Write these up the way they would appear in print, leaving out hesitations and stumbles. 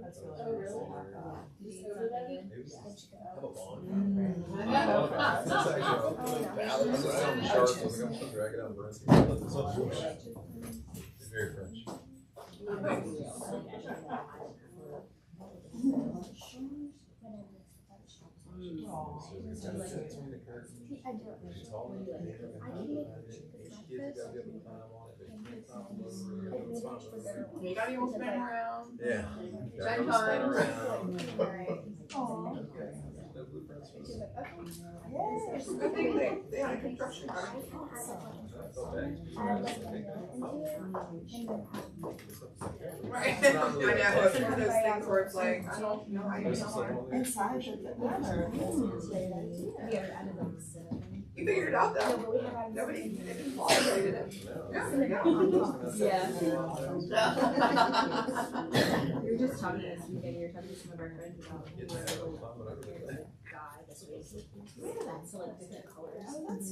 That's really Oh, really? Just over that? Have a bond. That's actually I'm sharp, so I'm supposed to drag it out. It's very French. You got anyone spin around? Yeah. Ten times. No blueprints for this. I think they had a construction guy. Right. I know, it's one of those things where it's like, I don't know how you know. Inside the weather. You figured it out though. Nobody didn't violated it. Yeah. You're just talking to us, you're talking to some of our friends about who are guy this week. So like different colors. Oh, that's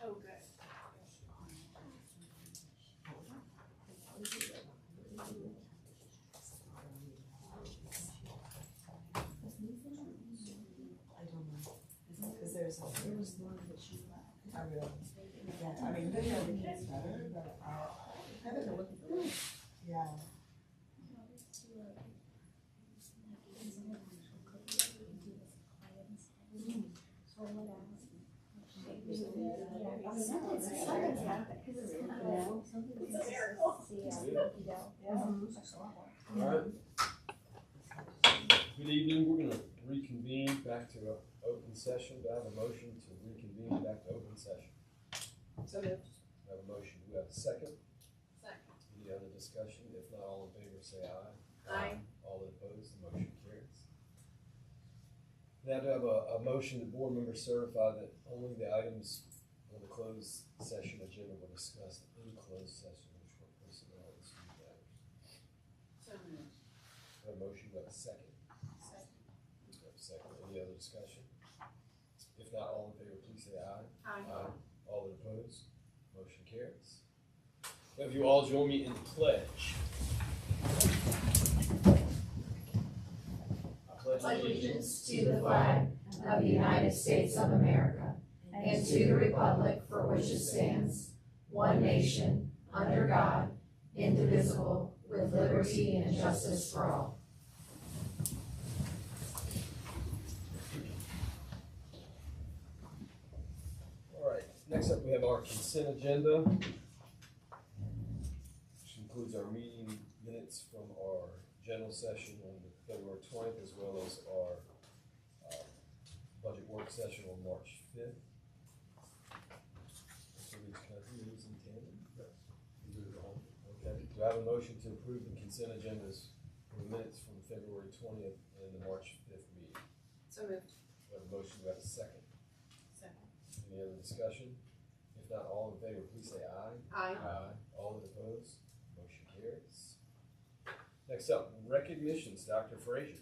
Oh, good. Because there's one that she left. I really, yeah, I mean, video gets better, but I haven't looked at it. Yeah. Alright. Good evening, we're gonna reconvene back to an open session. Do I have a motion to reconvene back to open session? So moved. I have a motion, do we have a second? Second. Any other discussion? If not, all in favor say aye. Aye. All opposed, the motion carries. Now, do I have a motion that board members certify that only the items on the closed session agenda were discussed in closed session, which were personnel and student matters? So moved. I have a motion, do I have a second? Second. We have a second. Any other discussion? If not, all in favor, please say aye. Aye. All that opposed, motion carries. Have you all join me in the pledge? I pledge Allegiance to the flag of the United States of America and to the republic for which it stands, one nation, under God, indivisible, with liberty and justice for all. All right, next up we have our consent agenda, which includes our meeting minutes from our general session on February 20th, as well as our budget work session on March 5th. So these kind of meetings in tandem? Okay, do I have a motion to approve the consent agendas for the minutes from February 20th and the March 5th meeting? So moved. Do I have a motion, do I have a second? Second. Any other discussion? If not, all in favor, please say aye. Aye. All that opposed, motion carries. Next up, recognitions, Dr. Frazier.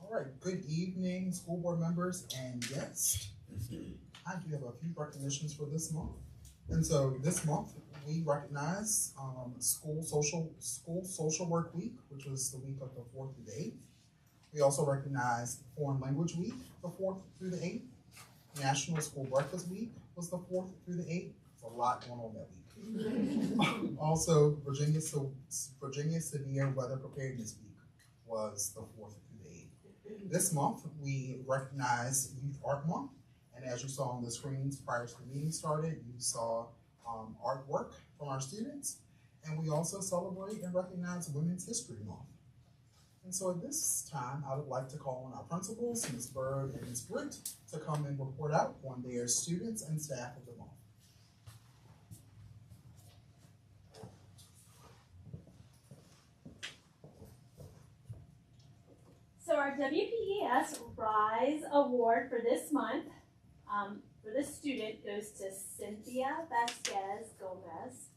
All right, good evening, school board members and guests. I do have a few recognitions for this month. And so this month, we recognize School Social Work Week, which was the week of the 4th through the 8th. We also recognize Foreign Language Week, the 4th through the 8th. National School Breakfast Week was the 4th through the 8th. There's a lot going on that week. Also, Virginia Severe Weather Preparedness Week was the 4th through the 8th. This month, we recognize Youth Art Month. And as you saw on the screens prior to the meeting started, you saw artwork from our students. And we also celebrate and recognize Women's History Month. And so at this time, I would like to call on our principals, Ms. Bird and Ms. Britt, to come and report out on their students and staff of the month. So our WPES Rise Award for this month, for this student, goes to Cynthia Cynthia Vasquez Gomez.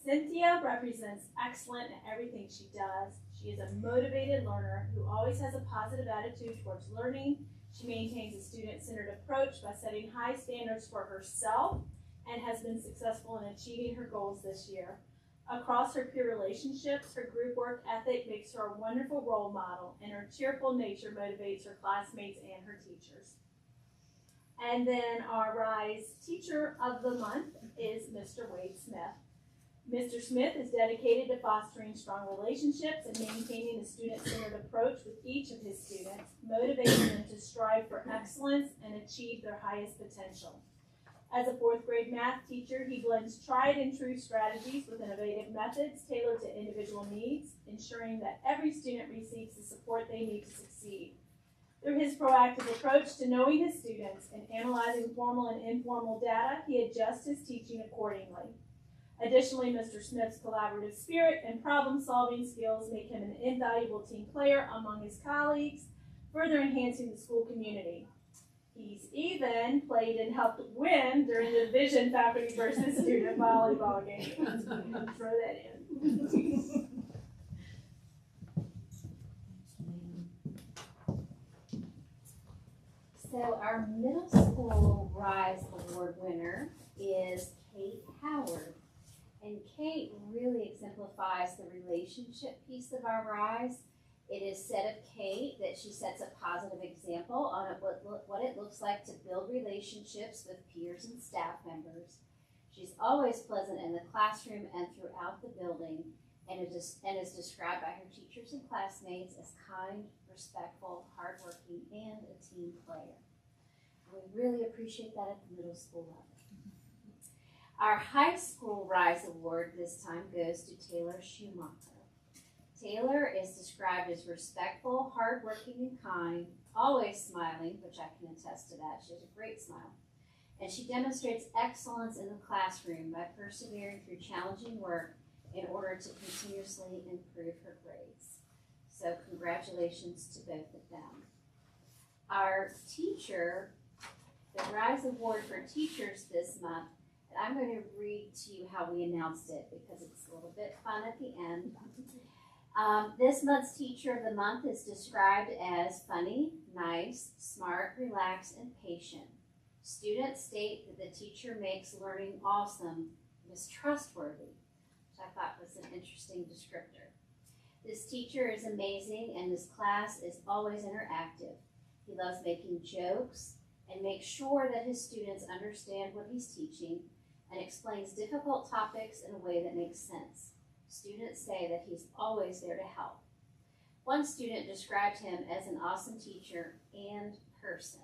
Cynthia represents excellent in everything she does. She is a motivated learner who always has a positive attitude towards learning. She maintains a student-centered approach by setting high standards for herself and has been successful in achieving her goals this year. Across her peer relationships, her group work ethic makes her a wonderful role model, and her cheerful nature motivates her classmates and her teachers. And then our RISE Teacher of the Month is Mr. Wade Smith. Mr. Smith is dedicated to fostering strong relationships and maintaining a student-centered approach with each of his students, motivating them to strive for excellence and achieve their highest potential. As a fourth grade math teacher, he blends tried and true strategies with innovative methods tailored to individual needs, ensuring that every student receives the support they need to succeed. Through his proactive approach to knowing his students and analyzing formal and informal data, he adjusts his teaching accordingly. Additionally, Mr. Smith's collaborative spirit and problem-solving skills make him an invaluable team player among his colleagues, further enhancing the school community. He's even played and helped win during the division faculty versus student volleyball game. Throw that in. So our middle school RISE Award winner is Kate Howard. And Kate really exemplifies the relationship piece of our RISE. It is said of Kate that she sets a positive example on what it looks like to build relationships with peers and staff members. She's always pleasant in the classroom and throughout the building, and is described by her teachers and classmates as kind, respectful, hardworking, and a team player. We really appreciate that at the middle school level. Our high school RISE Award this time goes to Taylor Schumacher. Taylor is described as respectful, hardworking, and kind, always smiling, which I can attest to that. She has a great smile. And she demonstrates excellence in the classroom by persevering through challenging work in order to continuously improve her grades. So congratulations to both of them. Our teacher, the RISE Award for Teachers this month, I'm going to read to you how we announced it because it's a little bit fun at the end. This month's Teacher of the Month is described as funny, nice, smart, relaxed, and patient. Students state that the teacher makes learning awesome and is trustworthy, which I thought was an interesting descriptor. This teacher is amazing and his class is always interactive. He loves making jokes and makes sure that his students understand what he's teaching and explains difficult topics in a way that makes sense. Students say that he's always there to help. One student described him as an awesome teacher and person,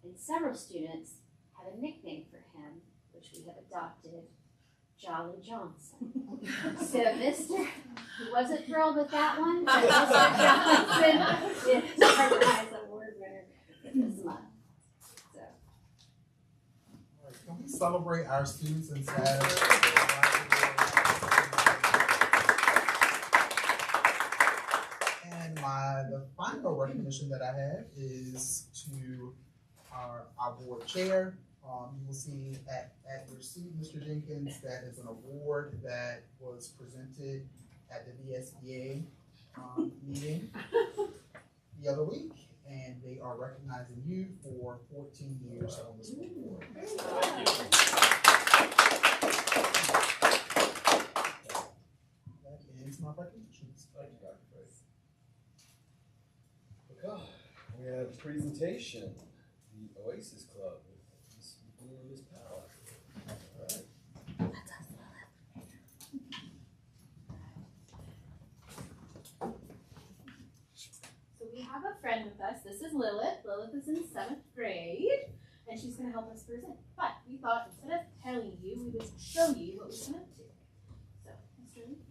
and several students have a nickname for him, which we have adopted, Jolly Johnson. So Mr. He wasn't thrilled with that one, but Mr. Johnson is our RISE Award winner this month. So. All right, can we celebrate our students and staff? And the final recognition that I have is to our board chair. You will see at your seat, Mr. Jenkins, that is an award that was presented at the VSBA meeting the other week, and they are recognizing you for 14 years on the school board. That ends my recognitions. Thank you, Dr. Fraser. Okay, we have a presentation, the Oasis Club with Ms. McNeil and Ms. Powell. All right. So we have a friend with us. This is Lilith. Lilith is in 7th grade, and she's going to help us present. But we thought instead of telling you, we would show you what we've been up to. So, Mr. Leach.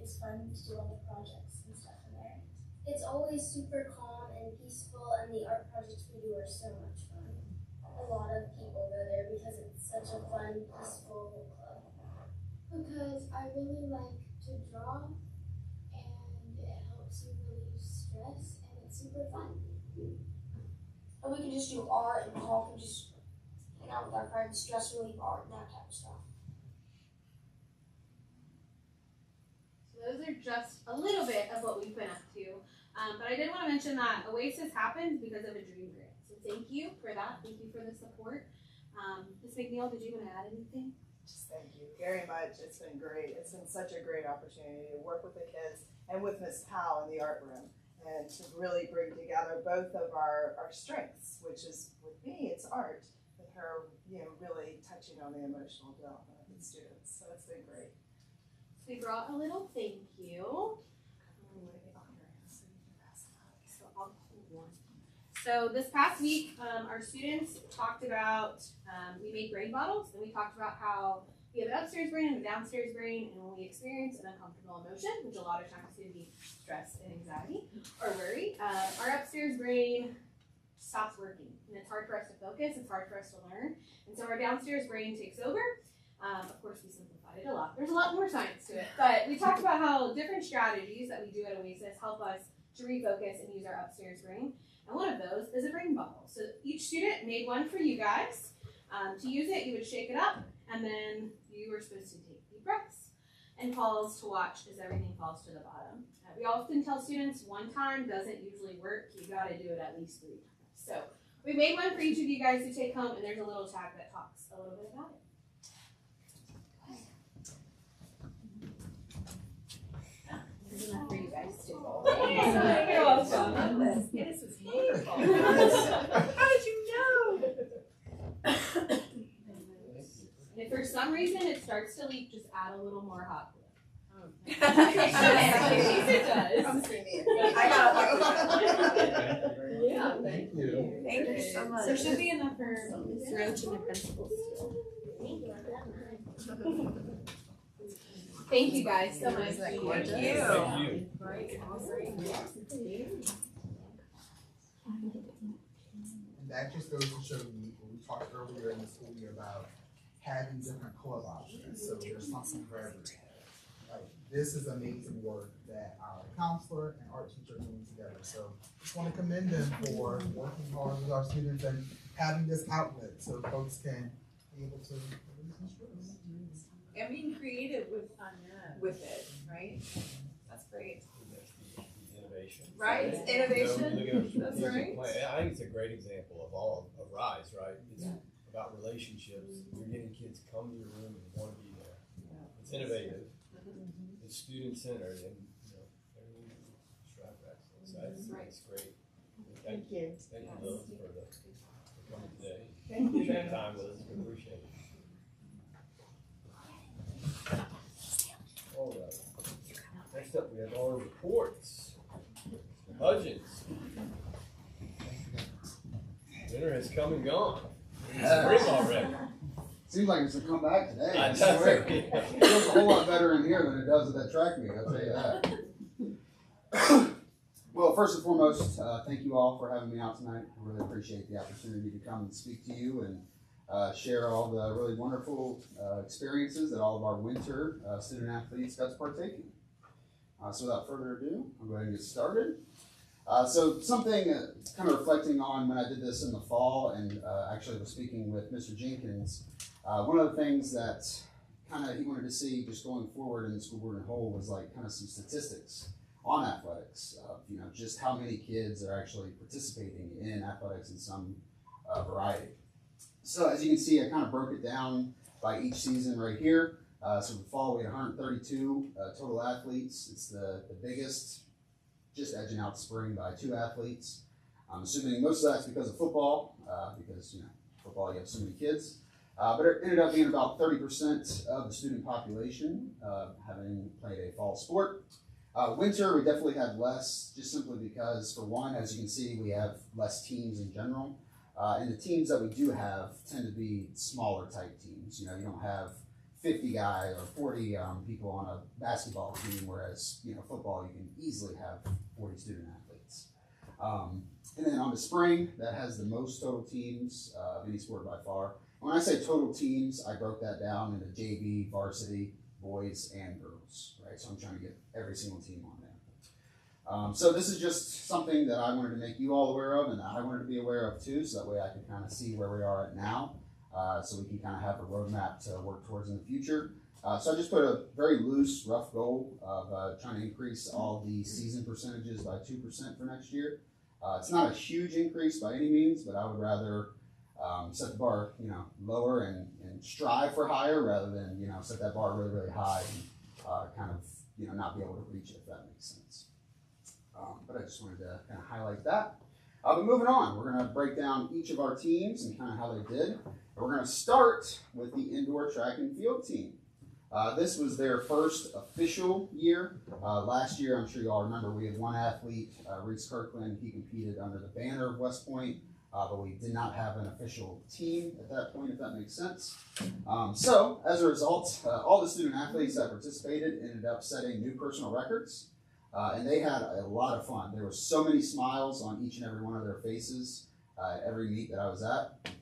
it's fun to do all the projects and stuff in there. It's always super calm and peaceful, and the art projects we do are so much fun. A lot of people go there because it's such a fun, peaceful club. Because I really like to draw, and it helps you relieve stress, and it's super fun. And we can just do art, and Paul can just hang out with our friends, stress relief art, and that type of stuff. So those are just a little bit of what we've been up to. But I did want to mention that Oasis happened because of a dream grant. So thank you for that. Thank you for the support. Ms. McNeil, did you want to add anything? Just thank you very much. It's been great. It's been such a great opportunity to work with the kids and with Miss Powell in the art room, and to really bring together both of our strengths, which is, with me, it's art, with her, really touching on the emotional development of the students. So it's been great. So we brought a little thank you. So I'll hold one. So this past week, our students talked about, we made brain bottles, and we talked about how we have an upstairs brain and a downstairs brain, and when we experience an uncomfortable emotion, which a lot of times can be stress and anxiety or worry, our upstairs brain stops working, and it's hard for us to focus, it's hard for us to learn, and so our downstairs brain takes over. Of course, we simplified it a lot. There's a lot more science to it, but we talked about how different strategies that we do at Oasis help us to refocus and use our upstairs brain. And one of those is a brain bottle. So each student made one for you guys. To use it, you would shake it up, and then you were supposed to take deep breaths and pause to watch as everything falls to the bottom. We often tell students one time doesn't usually work. You got to do it at least 3 times. So we made one for each of you guys to take home, and there's a little tag that talks a little bit about it. There's enough for you guys too. You're welcome. This was painful. How did you know? If for some reason it starts to leak, just add a little more hot glue. It does. I'm seeing it. I got Yeah. Thank you. Thank you so much. There should be enough for Ms. Roach and the principal still. Thank you guys so much. Thank you. Thank you. And that just goes to show you, we talked earlier in the school year about having different club options, so there's something for everyone. Like, this is amazing work that our counselor and art teacher are doing together, so just want to commend them for working hard with our students and having this outlet so folks can be able to release some stress. And being creative with it, right? That's great. Innovation. Right? You know, Innovation. look at our That's strategic right. plan. I think it's a great example of RISE, right? It's about relationships. You're getting kids to come to your room and want to be there. It's innovative. It's student centered, and everything you strive for excellence. So it's great. Thank you. Thank you, Lil, for coming today. Thank you. Sharing time with us. We appreciate it. All right. Next up, we have our reports. Hudgens. Winter has come and gone. It's spring already. Seems like it's a comeback today. I I swear. know. It feels a whole lot better in here than it does at that track meet, I'll tell you that. Well, first and foremost, thank you all for having me out tonight. I really appreciate the opportunity to come and speak to you and share all the really wonderful experiences that all of our winter student athletes got to partake in. So without further ado, I'll go ahead and get started. So something kind of reflecting on when I did this in the fall and actually was speaking with Mr. Jenkins, one of the things that kind of he wanted to see just going forward in the school board and whole was like kind of some statistics on athletics, just how many kids are actually participating in athletics in some variety. So as you can see, I kind of broke it down by each season right here. So the fall we had 132 total athletes. It's the biggest, just edging out spring by 2 athletes. I'm assuming most of that's because of football, because football you have so many kids. But it ended up being about 30% of the student population having played a fall sport. Winter, we definitely had less, just simply because, for one, as you can see, we have less teams in general. And the teams that we do have tend to be smaller type teams. You don't have 50 guys or 40 people on a basketball team, whereas football you can easily have 40 student athletes. And then on the spring, that has the most total teams of any sport by far. When I say total teams, I broke that down into JV, varsity, boys, and girls, right? So I'm trying to get every single team on there. So this is just something that I wanted to make you all aware of, and that I wanted to be aware of too, so that way I can kind of see where we are at now, so we can kind of have a roadmap to work towards in the future. So I just put a very loose, rough goal of trying to increase all the season percentages by 2% for next year. It's not a huge increase by any means, but I would rather set the bar, lower and strive for higher rather than, set that bar really, really high and kind of, not be able to reach it, if that makes sense. But I just wanted to kind of highlight that. But moving on, we're going to break down each of our teams and kind of how they did. And we're going to start with the indoor track and field team. This was their first official year. Last year, I'm sure you all remember, we had one athlete, Reese Kirkland. He competed under the banner of West Point, but we did not have an official team at that point, if that makes sense. So, as a result, all the student athletes that participated ended up setting new personal records, and they had a lot of fun. There were so many smiles on each and every one of their faces at every meet that I was at.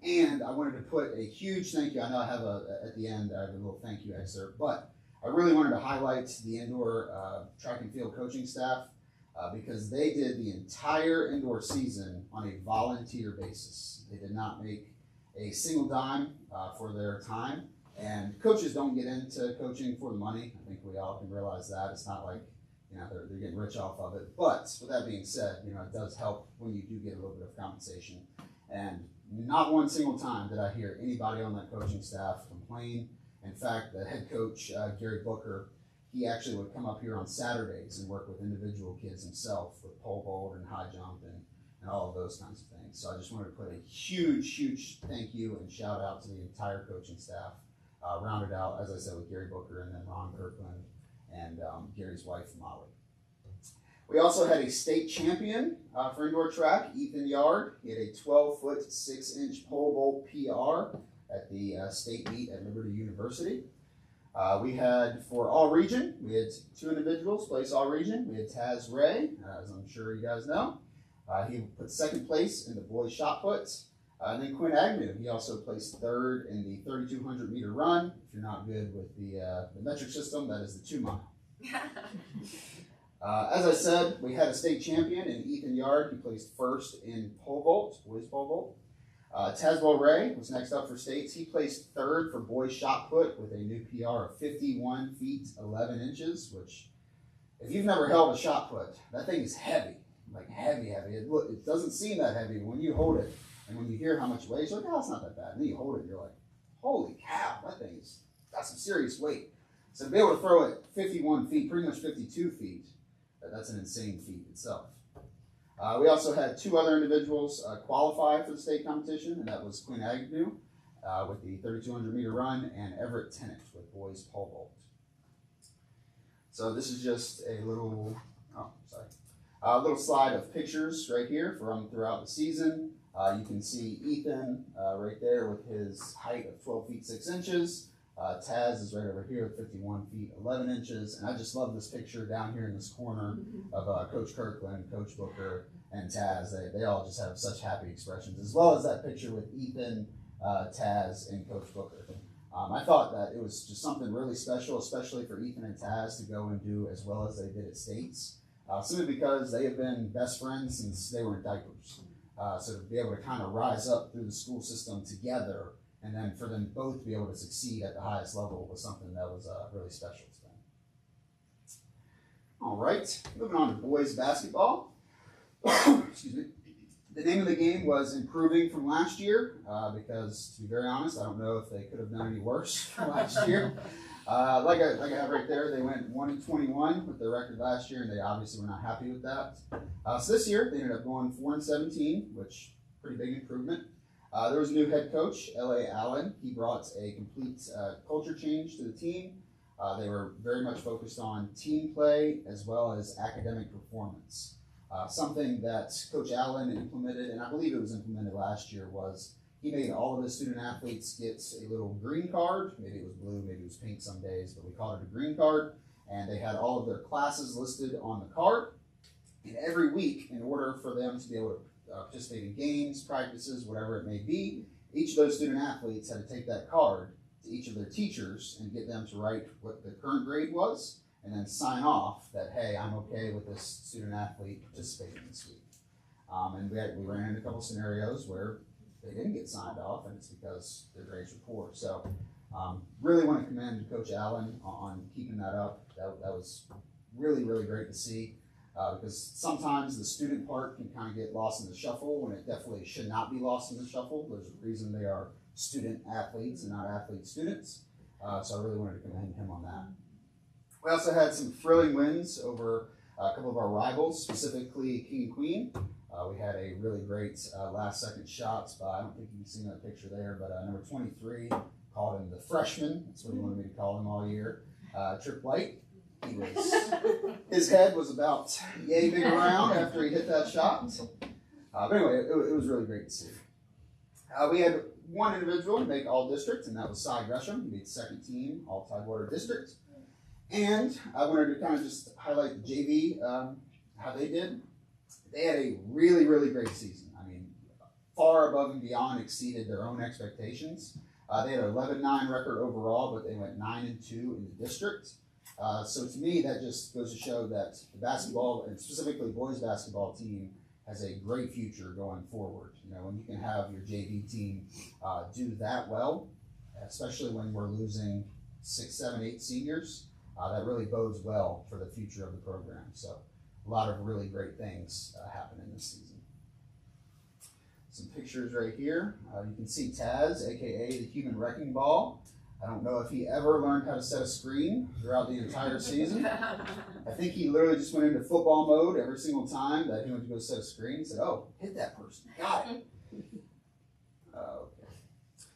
And I wanted to put a huge thank you. I know I have at the end, I have a little thank you excerpt, but I really wanted to highlight the indoor track and field coaching staff because they did the entire indoor season on a volunteer basis. They did not make a single dime for their time. And coaches don't get into coaching for the money. I think we all can realize that. It's not like they're getting rich off of it. But with that being said, it does help when you do get a little bit of compensation. And not one single time did I hear anybody on that coaching staff complain. In fact, the head coach, Gary Booker, he actually would come up here on Saturdays and work with individual kids himself with pole vault and high jump and all of those kinds of things. So I just wanted to put a huge, huge thank you and shout out to the entire coaching staff, rounded out, as I said, with Gary Booker and then Ron Kirkland and Gary's wife, Molly. We also had a state champion for indoor track, Ethan Yard. He had a 12-foot, 6-inch pole vault PR at the state meet at Liberty University. We had, for all region, we had 2 individuals place all region. We had Taz Ray, as I'm sure you guys know. He put 2nd place in the boys shot put. And then Quinn Agnew, he also placed 3rd in the 3,200 meter run. If you're not good with the metric system, that is the 2 mile. As I said, we had a state champion in Ethan Yard. He placed 1st in pole vault, boys pole vault. Tazwell Ray was next up for states. He placed 3rd for boys shot put with a new PR of 51 feet 11 inches, which, if you've never held a shot put, that thing is heavy, like heavy. It doesn't seem that heavy, but when you hold it and when you hear how much it weighs, you're like, oh, it's not that bad. And then you hold it, you're like, holy cow, that thing's got some serious weight. So to be able to throw it 51 feet, pretty much 52 feet, that's an insane feat itself. We also had 2 other individuals qualify for the state competition, and that was Quinn Agnew with the 3,200 meter run and Everett Tennant with boys pole vault. So this is just a little, little slide of pictures right here from throughout the season. You can see Ethan right there with his height of 12 feet 6 inches. Taz is right over here at 51 feet 11 inches, and I just love this picture down here in this corner of Coach Kirkland, Coach Booker, and Taz. They all just have such happy expressions, as well as that picture with Ethan, Taz, and Coach Booker. I thought that it was just something really special, especially for Ethan and Taz to go and do as well as they did at States, simply because they have been best friends since they were in diapers. So to be able to kind of rise up through the school system together, and then for them both to be able to succeed at the highest level was something that was really special to them. All right, moving on to boys basketball. Excuse me. The name of the game was improving from last year because, to be very honest, I don't know if they could have done any worse from last year. Like I have right there, they went 1-21 with their record last year, and they obviously were not happy with that. So this year, they ended up going 4-17, which pretty big improvement. There was a new head coach, L.A. Allen. He brought a complete culture change to the team. They were very much focused on team play as well as academic performance. Something that Coach Allen implemented, and I believe it was implemented last year, was he made all of his student athletes get a little green card. Maybe it was blue, maybe it was pink some days, but we called it a green card. And they had all of their classes listed on the card. And every week, in order for them to be able to participate in games, practices, whatever it may be, each of those student athletes had to take that card to each of their teachers and get them to write what the current grade was, and then sign off that, hey, I'm okay with this student athlete participating this week. And we ran into a couple scenarios where they didn't get signed off, and it's because their grades were poor. So really want to commend Coach Allen on keeping that up. That was really, really great to see, because sometimes the student part can kind of get lost in the shuffle when it definitely should not be lost in the shuffle. There's a reason they are student athletes and not athlete students. So I really wanted to commend him on that. We also had some thrilling wins over a couple of our rivals, specifically King and Queen. We had a really great last second shot by, I don't think you can see that picture there, but number 23, called him the freshman. That's what he wanted me to call him all year. Trip White. His head was about yay big around after he hit that shot. But anyway, it was really great to see. We had one individual make all district, and that was Cy Gresham. He made second team all Tidewater district. And I wanted to kind of just highlight the JV, how they did. They had a really, really great season. I mean, far above and beyond exceeded their own expectations. They had an 11-9 record overall, but they went 9-2 in the district. So to me, that just goes to show that the basketball, and specifically boys basketball team, has a great future going forward. You know, when you can have your JV team do that well, especially when we're losing 6, 7, 8 seniors, that really bodes well for the future of the program. So a lot of really great things happen in this season. Some pictures right here. You can see Taz, aka the Human Wrecking Ball. I don't know if he ever learned how to set a screen throughout the entire season. I think he literally just went into football mode every single time that he went to go set a screen. He said, oh, hit that person. Got it. Okay.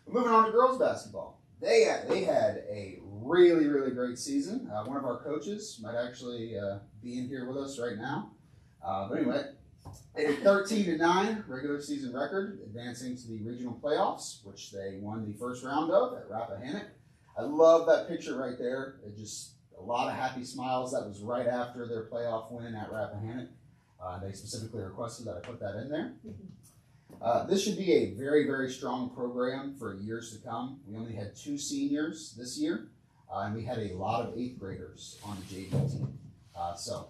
Moving on to girls basketball. They had a really, really great season. One of our coaches might actually be in here with us right now. But anyway, they had 13-9 regular season record, advancing to the regional playoffs, which they won the first round of at Rappahannock. I love that picture right there. It just a lot of happy smiles. That was right after their playoff win at Rappahannock. They specifically requested that I put that in there. This should be a very, very strong program for years to come. We only had 2 seniors this year, and we had a lot of 8th graders on the JV team. So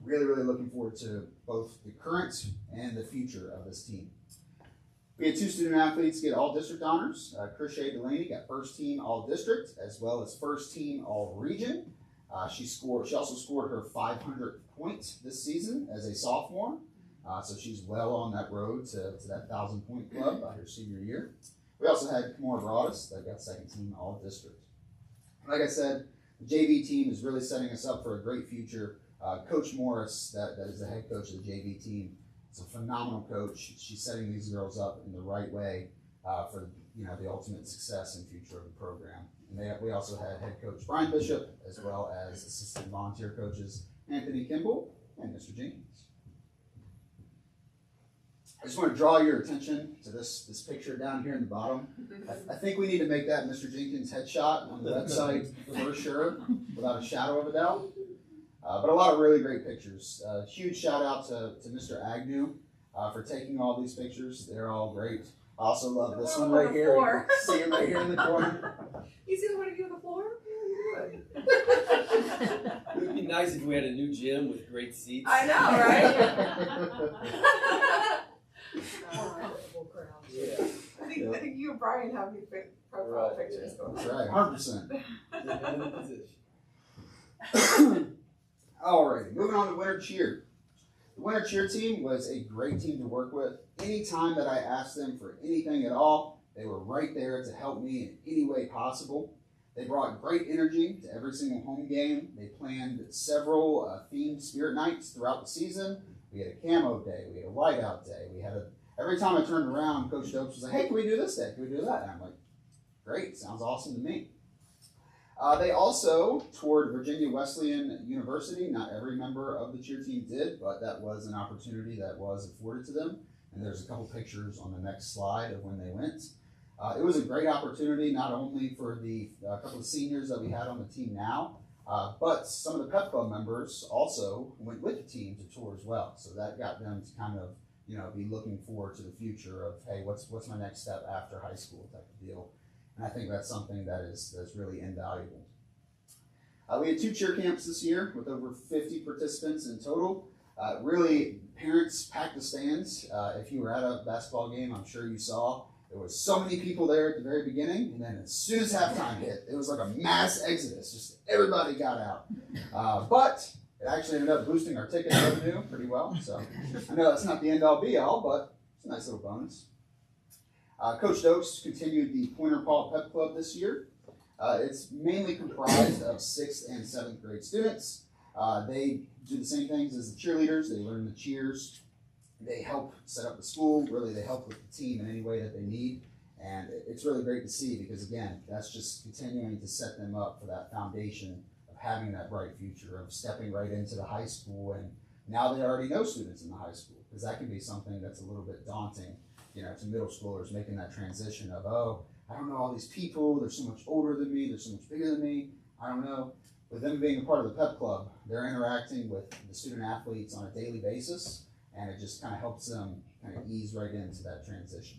really, really looking forward to both the current and the future of this team. We had 2 student athletes get all district honors. Krishay Delaney got first team all district as well as first team all region. She also scored her 500th point this season as a sophomore. So she's well on that road to that 1,000-point club by her senior year. We also had Kamora Broadus that got second team all district. Like I said, the JV team is really setting us up for a great future. Coach Morris, that is the head coach of the JV team, is a phenomenal coach. She's setting these girls up in the right way for the ultimate success and future of the program. And we also had head coach Brian Bishop, as well as assistant volunteer coaches Anthony Kimball and Mr. Jenkins. I just want to draw your attention to this picture down here in the bottom. I think we need to make that Mr. Jenkins headshot on the website for sure, without a shadow of a doubt. But a lot of really great pictures. Huge shout out to Mr. Agnew for taking all these pictures. They're all great. I also love this one right here. You can see him right here in the corner. You see the one of you on the floor? It would be nice if we had a new gym with great seats. I know, right? Yeah. I think you and Brian have new profile pictures going. That's right, 100%. Alrighty, moving on to Winter Cheer. The Winter Cheer team was a great team to work with. Anytime that I asked them for anything at all, they were right there to help me in any way possible. They brought great energy to every single home game. They planned several themed spirit nights throughout the season. We had a camo day, we had a whiteout day, every time I turned around, Coach Stokes was like, hey, can we do this day? Can we do that? And I'm like, great, sounds awesome to me. They also toured Virginia Wesleyan University. Not every member of the cheer team did, but that was an opportunity that was afforded to them. and there's a couple pictures on the next slide of when they went. It was a great opportunity, not only for the couple of seniors that we had on the team now, but some of the Pep Club members also went with the team to tour as well. So that got them to kind of, be looking forward to the future of, hey, what's my next step after high school type of deal. And I think that's something that's really invaluable. We had 2 cheer camps this year with over 50 participants in total. Really, parents packed the stands. If you were at a basketball game, I'm sure you saw there was so many people there at the very beginning, and then as soon as halftime hit, it was like a mass exodus. Just everybody got out. But it actually ended up boosting our ticket revenue pretty well. So I know that's not the end-all be-all, but it's a nice little bonus. Coach Dokes continued the Pointer Paw Pep Club this year. It's mainly comprised of 6th and 7th grade students. They do the same things as the cheerleaders. They learn the cheers. They help set up the school. Really, they help with the team in any way that they need. And it's really great to see because, again, that's just continuing to set them up for that foundation of having that bright future, of stepping right into the high school. And now they already know students in the high school, because that can be something that's a little bit daunting, to middle schoolers, making that transition of, oh, I don't know all these people, they're so much older than me, they're so much bigger than me, I don't know. With them being a part of the Pep Club, they're interacting with the student athletes on a daily basis, and it just kind of helps them kind of ease right into that transition.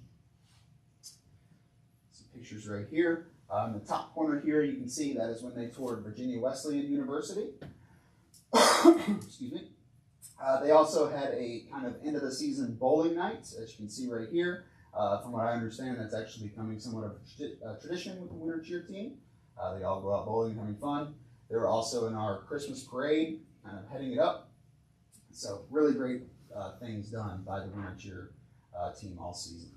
Some pictures right here. In the top corner here, you can see that is when they toured Virginia Wesleyan University. Excuse me. They also had a kind of end of the season bowling night, as you can see right here. From what I understand, that's actually becoming somewhat of a tradition with the winter cheer team. They all go out bowling and having fun. They were also in our Christmas parade, kind of heading it up. So really great things done by the winter cheer team all season.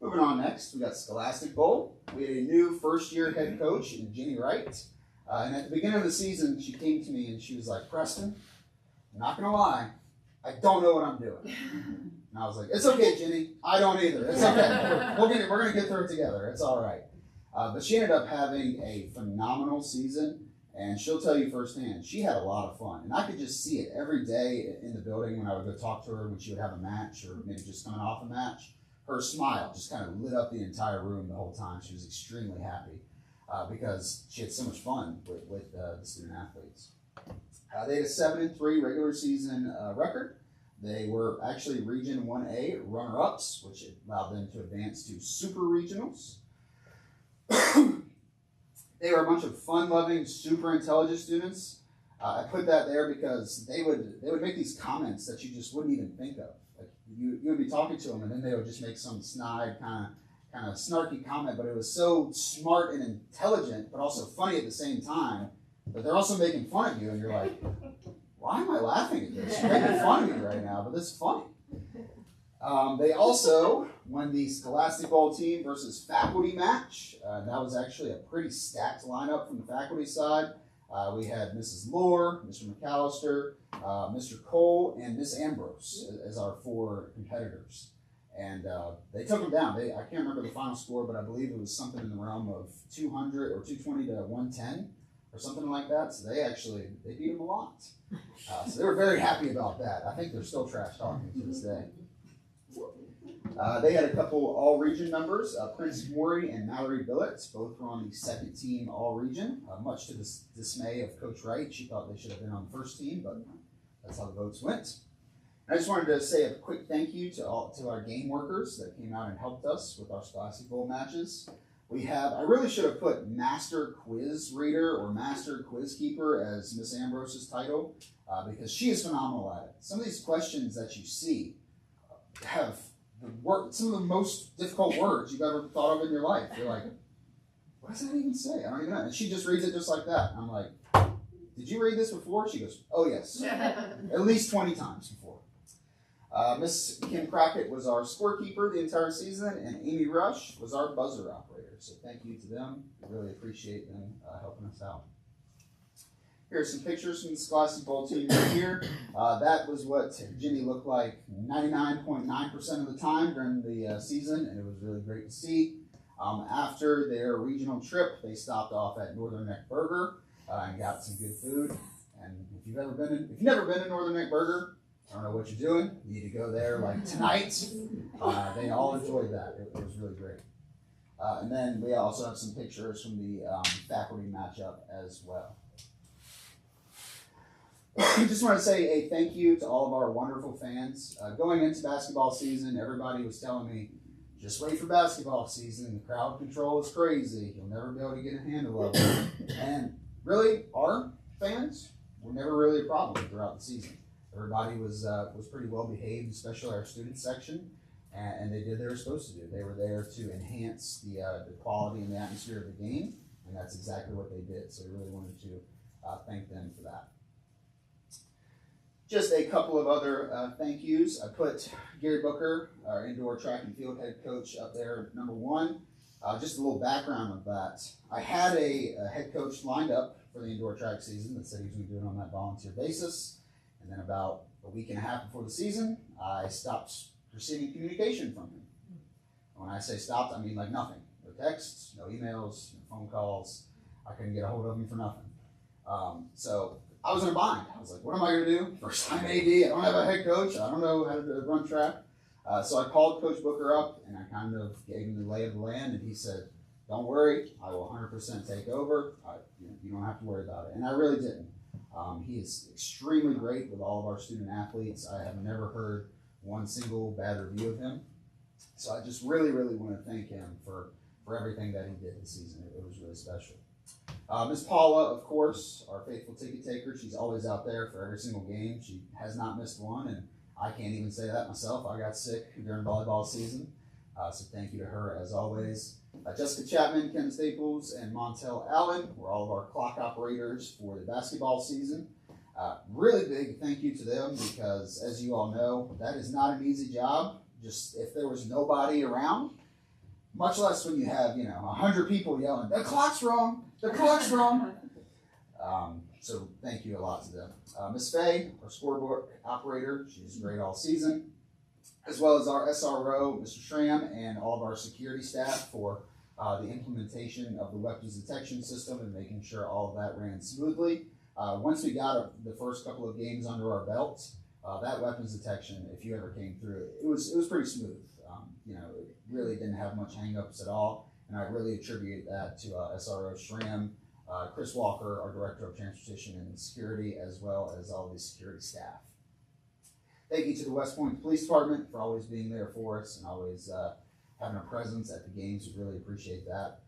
Moving on next, we got Scholastic Bowl. We had a new first-year head coach in Jenny Wright. And at the beginning of the season, she came to me and she was like, Preston, I'm not going to lie, I don't know what I'm doing. And I was like, it's okay, Jenny. I don't either. It's okay. We're going to get through it together. It's all right. But she ended up having a phenomenal season, and she'll tell you firsthand, she had a lot of fun. And I could just see it every day in the building when I would go talk to her when she would have a match or maybe just coming off a match. Her smile just kind of lit up the entire room the whole time. She was extremely happy because she had so much fun with the student athletes. They had a 7-3 regular season record. They were actually Region 1A runner-ups, which allowed them to advance to super regionals. They were a bunch of fun-loving, super intelligent students. I put that there because they would make these comments that you just wouldn't even think of. Like you would be talking to them, and then they would just make some snide kind of snarky comment, but it was so smart and intelligent, but also funny at the same time. But they're also making fun of you, and you're like, why am I laughing at this? You're making fun of me right now, but this is funny. They also won the Scholastic Bowl team versus faculty match. That was actually a pretty stacked lineup from the faculty side. We had Mrs. Lohr, Mr. McAllister, Mr. Cole, and Miss Ambrose as our 4 competitors. And they took them down. I can't remember the final score, but I believe it was something in the realm of 200 or 220 to 110 or something like that. So they beat them a lot. So they were very happy about that. I think they're still trash talking to this day. They had a couple all-region members, Prince Maury and Mallory Billett. Both were on the 2nd team all-region, much to the dismay of Coach Wright. She thought they should have been on the 1st team, but that's how the votes went. I just wanted to say a quick thank you to our game workers that came out and helped us with our Scholastic Bowl matches. I really should have put Master Quiz Reader or Master Quiz Keeper as Miss Ambrose's title because she is phenomenal at it. Some of these questions that you see have some of the most difficult words you've ever thought of in your life. You're like, what does that even say? I don't even know. And she just reads it just like that. And I'm like, did you read this before? She goes, oh yes, at least 20 times before. Miss Kim Crockett was our scorekeeper the entire season, and Amy Rush was our buzzer operator. So thank you to them. I really appreciate them helping us out. Here are some pictures from the Scholastic Bowl team right here. That was what Jenny looked like 99.9% of the time during the season, and it was really great to see. After their regional trip, they stopped off at Northern Neck Burger and got some good food. And if you've never been to Northern Neck Burger, I don't know what you're doing. You need to go there like tonight. They all enjoyed that. It was really great. And then we also have some pictures from the faculty matchup as well. Just want to say a thank you to all of our wonderful fans. Going into basketball season, everybody was telling me, just wait for basketball season. The crowd control is crazy. You'll never be able to get a handle of it. And really, our fans were never really a problem throughout the season. Everybody was pretty well behaved, especially our student section, and they did what they were supposed to do. They were there to enhance the quality and the atmosphere of the game, and that's exactly what they did. So we really wanted to thank them for that. Just a couple of other thank yous. I put Gary Booker, our indoor track and field head coach, up there, number one. Just a little background of that. I had a head coach lined up for the indoor track season that said he was going to do it on that volunteer basis. And then about a week and a half before the season, I stopped receiving communication from him. When I say stopped, I mean like nothing. No texts, no emails, no phone calls. I couldn't get a hold of him for nothing. So I was in a bind. I was like, what am I going to do? First time AD, I don't have a head coach. I don't know how to run track. So I called Coach Booker up and I kind of gave him the lay of the land, and he said, don't worry, I will 100% take over. You don't have to worry about it. And I really didn't. He is extremely great with all of our student athletes. I have never heard one single bad review of him. So I just really, really want to thank him for everything that he did this season. It was really special. Miss Paula, of course, our faithful ticket taker. She's always out there for every single game. She has not missed one, and I can't even say that myself. I got sick during volleyball season. So thank you to her as always. Jessica Chapman, Ken Staples, and Montel Allen were all of our clock operators for the basketball season. Really big thank you to them because, as you all know, that is not an easy job. Just if there was nobody around, much less when you have 100 people yelling, "The clock's wrong! The clock's wrong!" So thank you a lot to them. Miss Faye, our scoreboard operator, she's great all season, as well as our SRO, Mr. Schramm, and all of our security staff for the implementation of the weapons detection system and making sure all of that ran smoothly. Once we got the first couple of games under our belt, that weapons detection, if you ever came through, it was pretty smooth. It really didn't have much hang-ups at all, and I really attribute that to SRO Schramm, Chris Walker, our Director of Transportation and Security, as well as all the security staff. Thank you to the West Point Police Department for always being there for us and always having a presence at the games. We really appreciate that.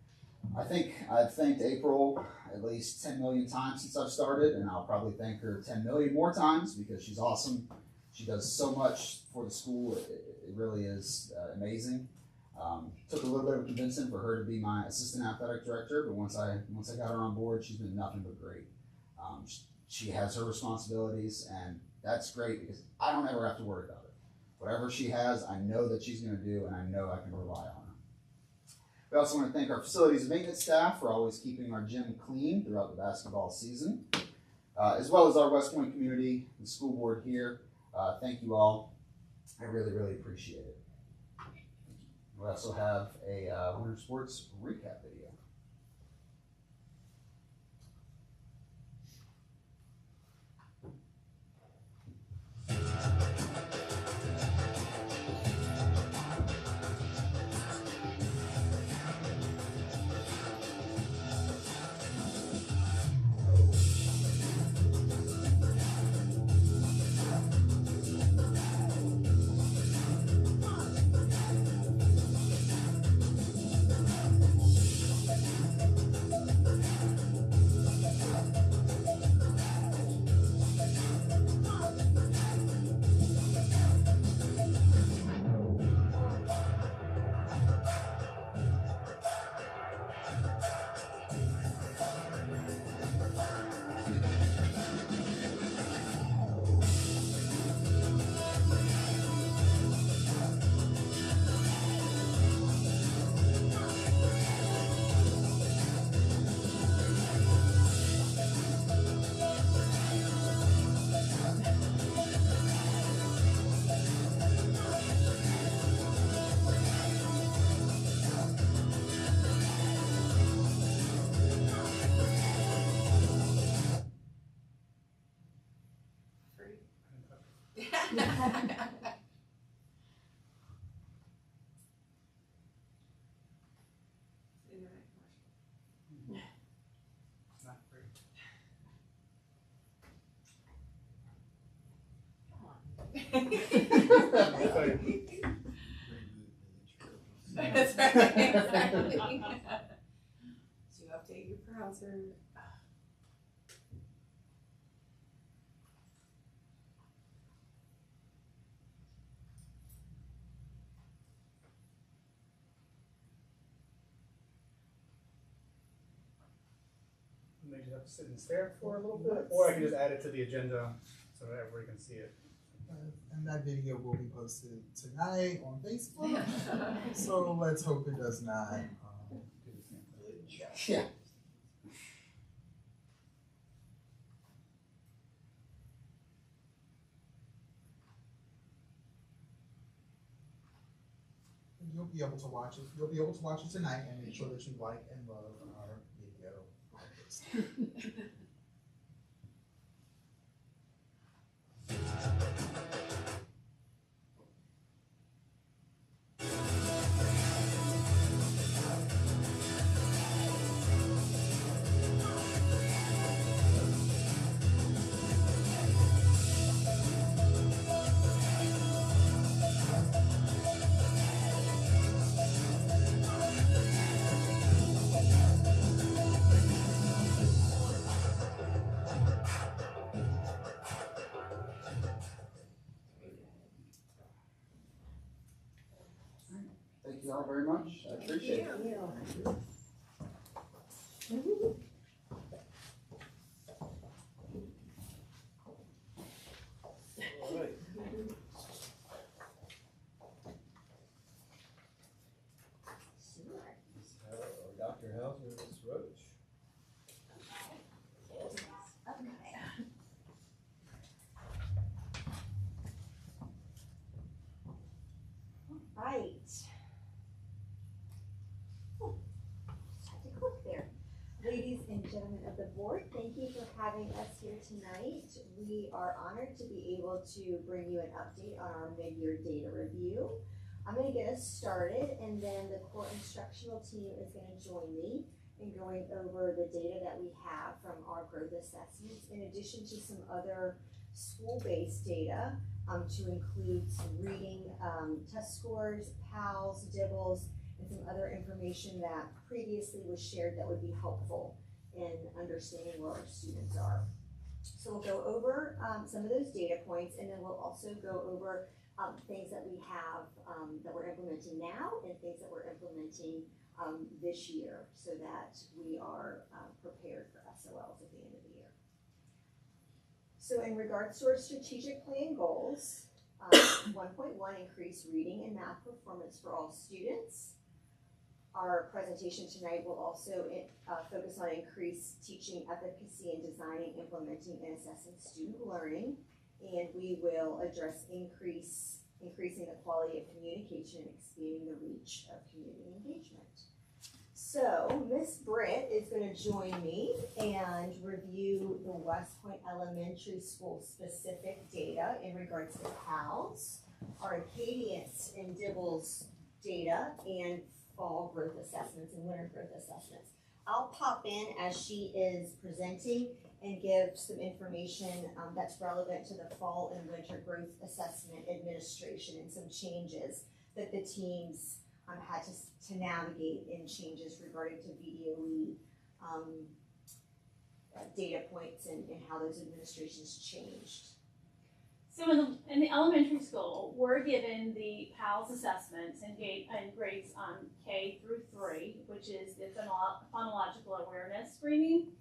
I think I've thanked April at least 10 million times since I've started, and I'll probably thank her 10 million more times because she's awesome. She does so much for the school. It really is amazing. Took a little bit of convincing for her to be my assistant athletic director, but once I got her on board, she's been nothing but great. She has her responsibilities, and that's great because I don't ever have to worry about it. Whatever she has, I know that she's going to do, and I know I can rely on her. We also want to thank our facilities and maintenance staff for always keeping our gym clean throughout the basketball season, as well as our West Point community, the school board here. Thank you all. I really, really appreciate it. We also have a Winter Sports recap video. Not great. That's right. So you update your browser. You may just have to sit and stare for a little bit, or I can just add it to the agenda so that everybody can see it. And that video will be posted tonight on Facebook. So let's hope it does not. Yeah. You'll be able to watch it. You'll be able to watch it tonight, and make sure that you like and love our video. Thank you all very much. I appreciate it. All right. Dr. Hauser, Ms. Roach. Right. Oh, had to click there. Ladies and gentlemen of the board, thank you for having us here tonight. We are honored to be able to bring you an update on our mid-year data review. I'm going to get us started, and then the core instructional team is going to join me in going over the data that we have from our growth assessments, in addition to some other school-based data to include some reading test scores, PALS, DIBELS, and some other information that previously was shared that would be helpful in understanding where our students are. So we'll go over some of those data points, and then we'll also go over things that we have that we're implementing now and things that we're implementing this year, so that we are prepared for SOLs at the end of the year. So in regards to our strategic plan goals, 1.1, increase reading and math performance for all students. Our presentation tonight will also focus on increased teaching efficacy in designing, implementing, and assessing student learning. And we will address increasing the quality of communication and expanding the reach of community engagement. So Miss Britt is going to join me and review the West Point Elementary School specific data in regards to PALS, our Acadience and DIBELS data, and fall growth assessments and winter growth assessments. I'll pop in as she is presenting and give some information that's relevant to the fall and winter growth assessment administration and some changes that the teams had to navigate in changes regarding to VDOE data points and how those administrations changed. So in the elementary school, we're given the PALS assessments and grades on K through 3, which is the phonological awareness screening.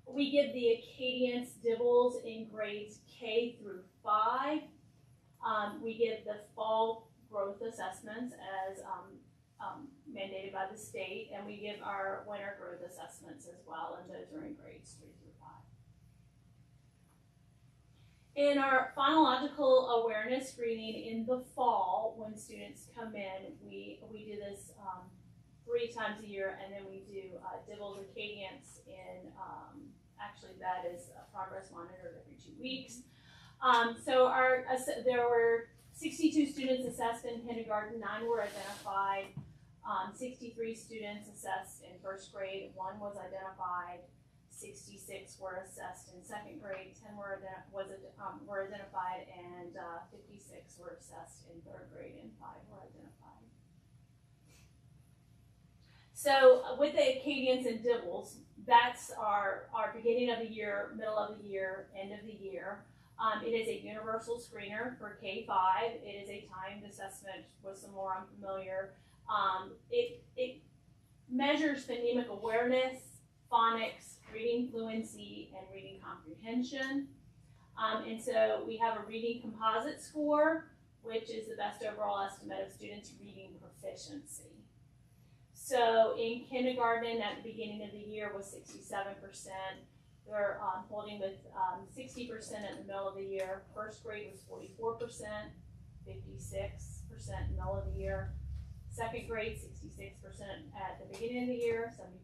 We give the Acadience DIBELS in grades K through 5. We give the fall growth assessments as mandated by the state, and we give our winter growth assessments as well, and those are in grades 3 through 5. In our phonological awareness screening in the fall, when students come in, we do this 3 times a year, and then we do DIBELS Acadience in, actually that is progress monitored every 2 weeks. So there were 62 students assessed in kindergarten, 9 were identified. 63 students assessed in first grade, 1 was identified. 66 were assessed in second grade, 10 were identified, and 56 were assessed in third grade, and 5 were identified. So with the Acadians and Dibbles, that's our beginning of the year, middle of the year, end of the year. It is a universal screener for K-5. It is a timed assessment with some more unfamiliar. It measures phonemic awareness, phonics, reading fluency, and reading comprehension. And so we have a reading composite score, which is the best overall estimate of students' reading proficiency. So in kindergarten at the beginning of the year was 67%. They're holding with 60% in the middle of the year. First grade was 44%, 56% in the middle of the year. Second grade, 66% at the beginning of the year, 75%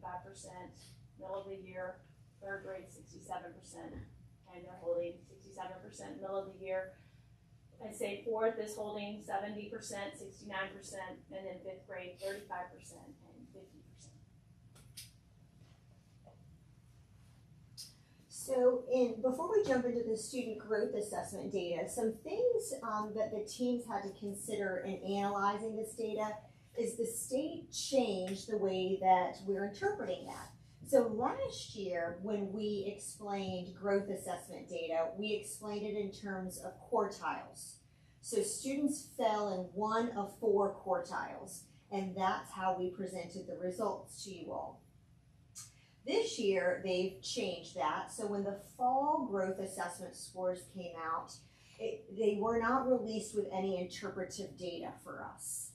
middle of the year. Third grade, 67%, and they're holding 67% middle of the year. I'd say fourth is holding 70%, 69%, and then fifth grade, 35% and 50%. So before we jump into the student growth assessment data, some things that the teams had to consider in analyzing this data is the state changed the way that we're interpreting that. So last year, when we explained growth assessment data, we explained it in terms of quartiles. So students fell in one of 4 quartiles, and that's how we presented the results to you all. This year, they've changed that. So when the fall growth assessment scores came out, they were not released with any interpretive data for us.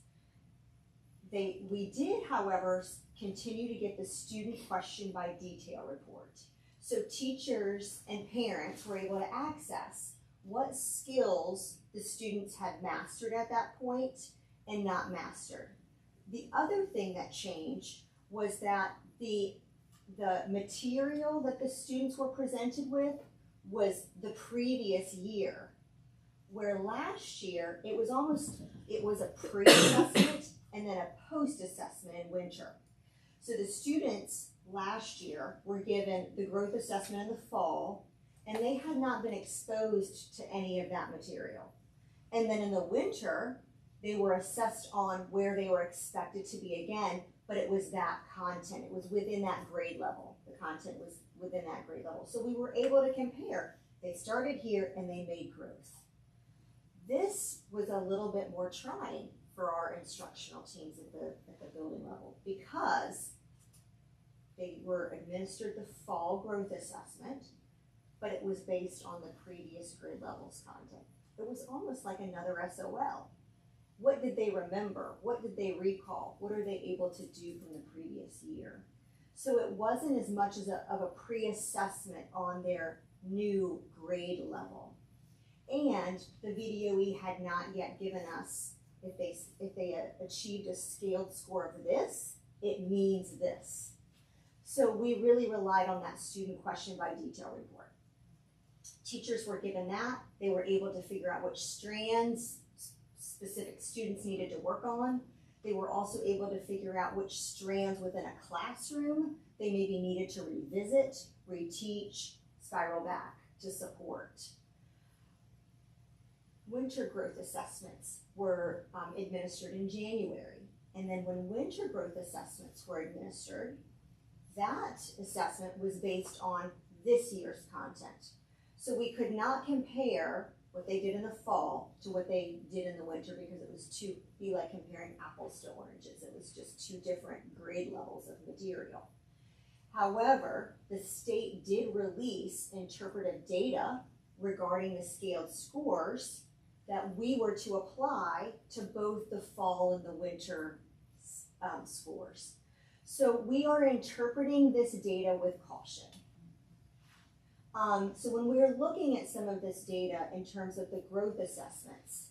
We did, however, continue to get the student question by detail report. So teachers and parents were able to access what skills the students had mastered at that point and not mastered. The other thing that changed was that the material that the students were presented with was the previous year, where last year it was a pre-assessment and then a post-assessment in winter. So the students last year were given the growth assessment in the fall, and they had not been exposed to any of that material. And then in the winter, they were assessed on where they were expected to be again, but it was that content. It was within that grade level. The content was within that grade level. So we were able to compare. They started here and they made growth. This was a little bit more trying for our instructional teams at the building level because they were administered the fall growth assessment, but it was based on the previous grade levels content. It was almost like another SOL. What did they remember? What did they recall? What are they able to do from the previous year? So it wasn't as much as of a pre-assessment on their new grade level. And the VDOE had not yet given us, if they achieved a scaled score of this, it means this. So we really relied on that student question by detail report. Teachers were given that. They were able to figure out which strands specific students needed to work on. They were also able to figure out which strands within a classroom they maybe needed to revisit, reteach, spiral back to support. Winter growth assessments were administered in January. And then when winter growth assessments were administered, that assessment was based on this year's content. So we could not compare what they did in the fall to what they did in the winter because it was be like comparing apples to oranges. It was just 2 different grade levels of material. However, the state did release interpretive data regarding the scaled scores that we were to apply to both the fall and the winter scores. So we are interpreting this data with caution. So when we are looking at some of this data in terms of the growth assessments,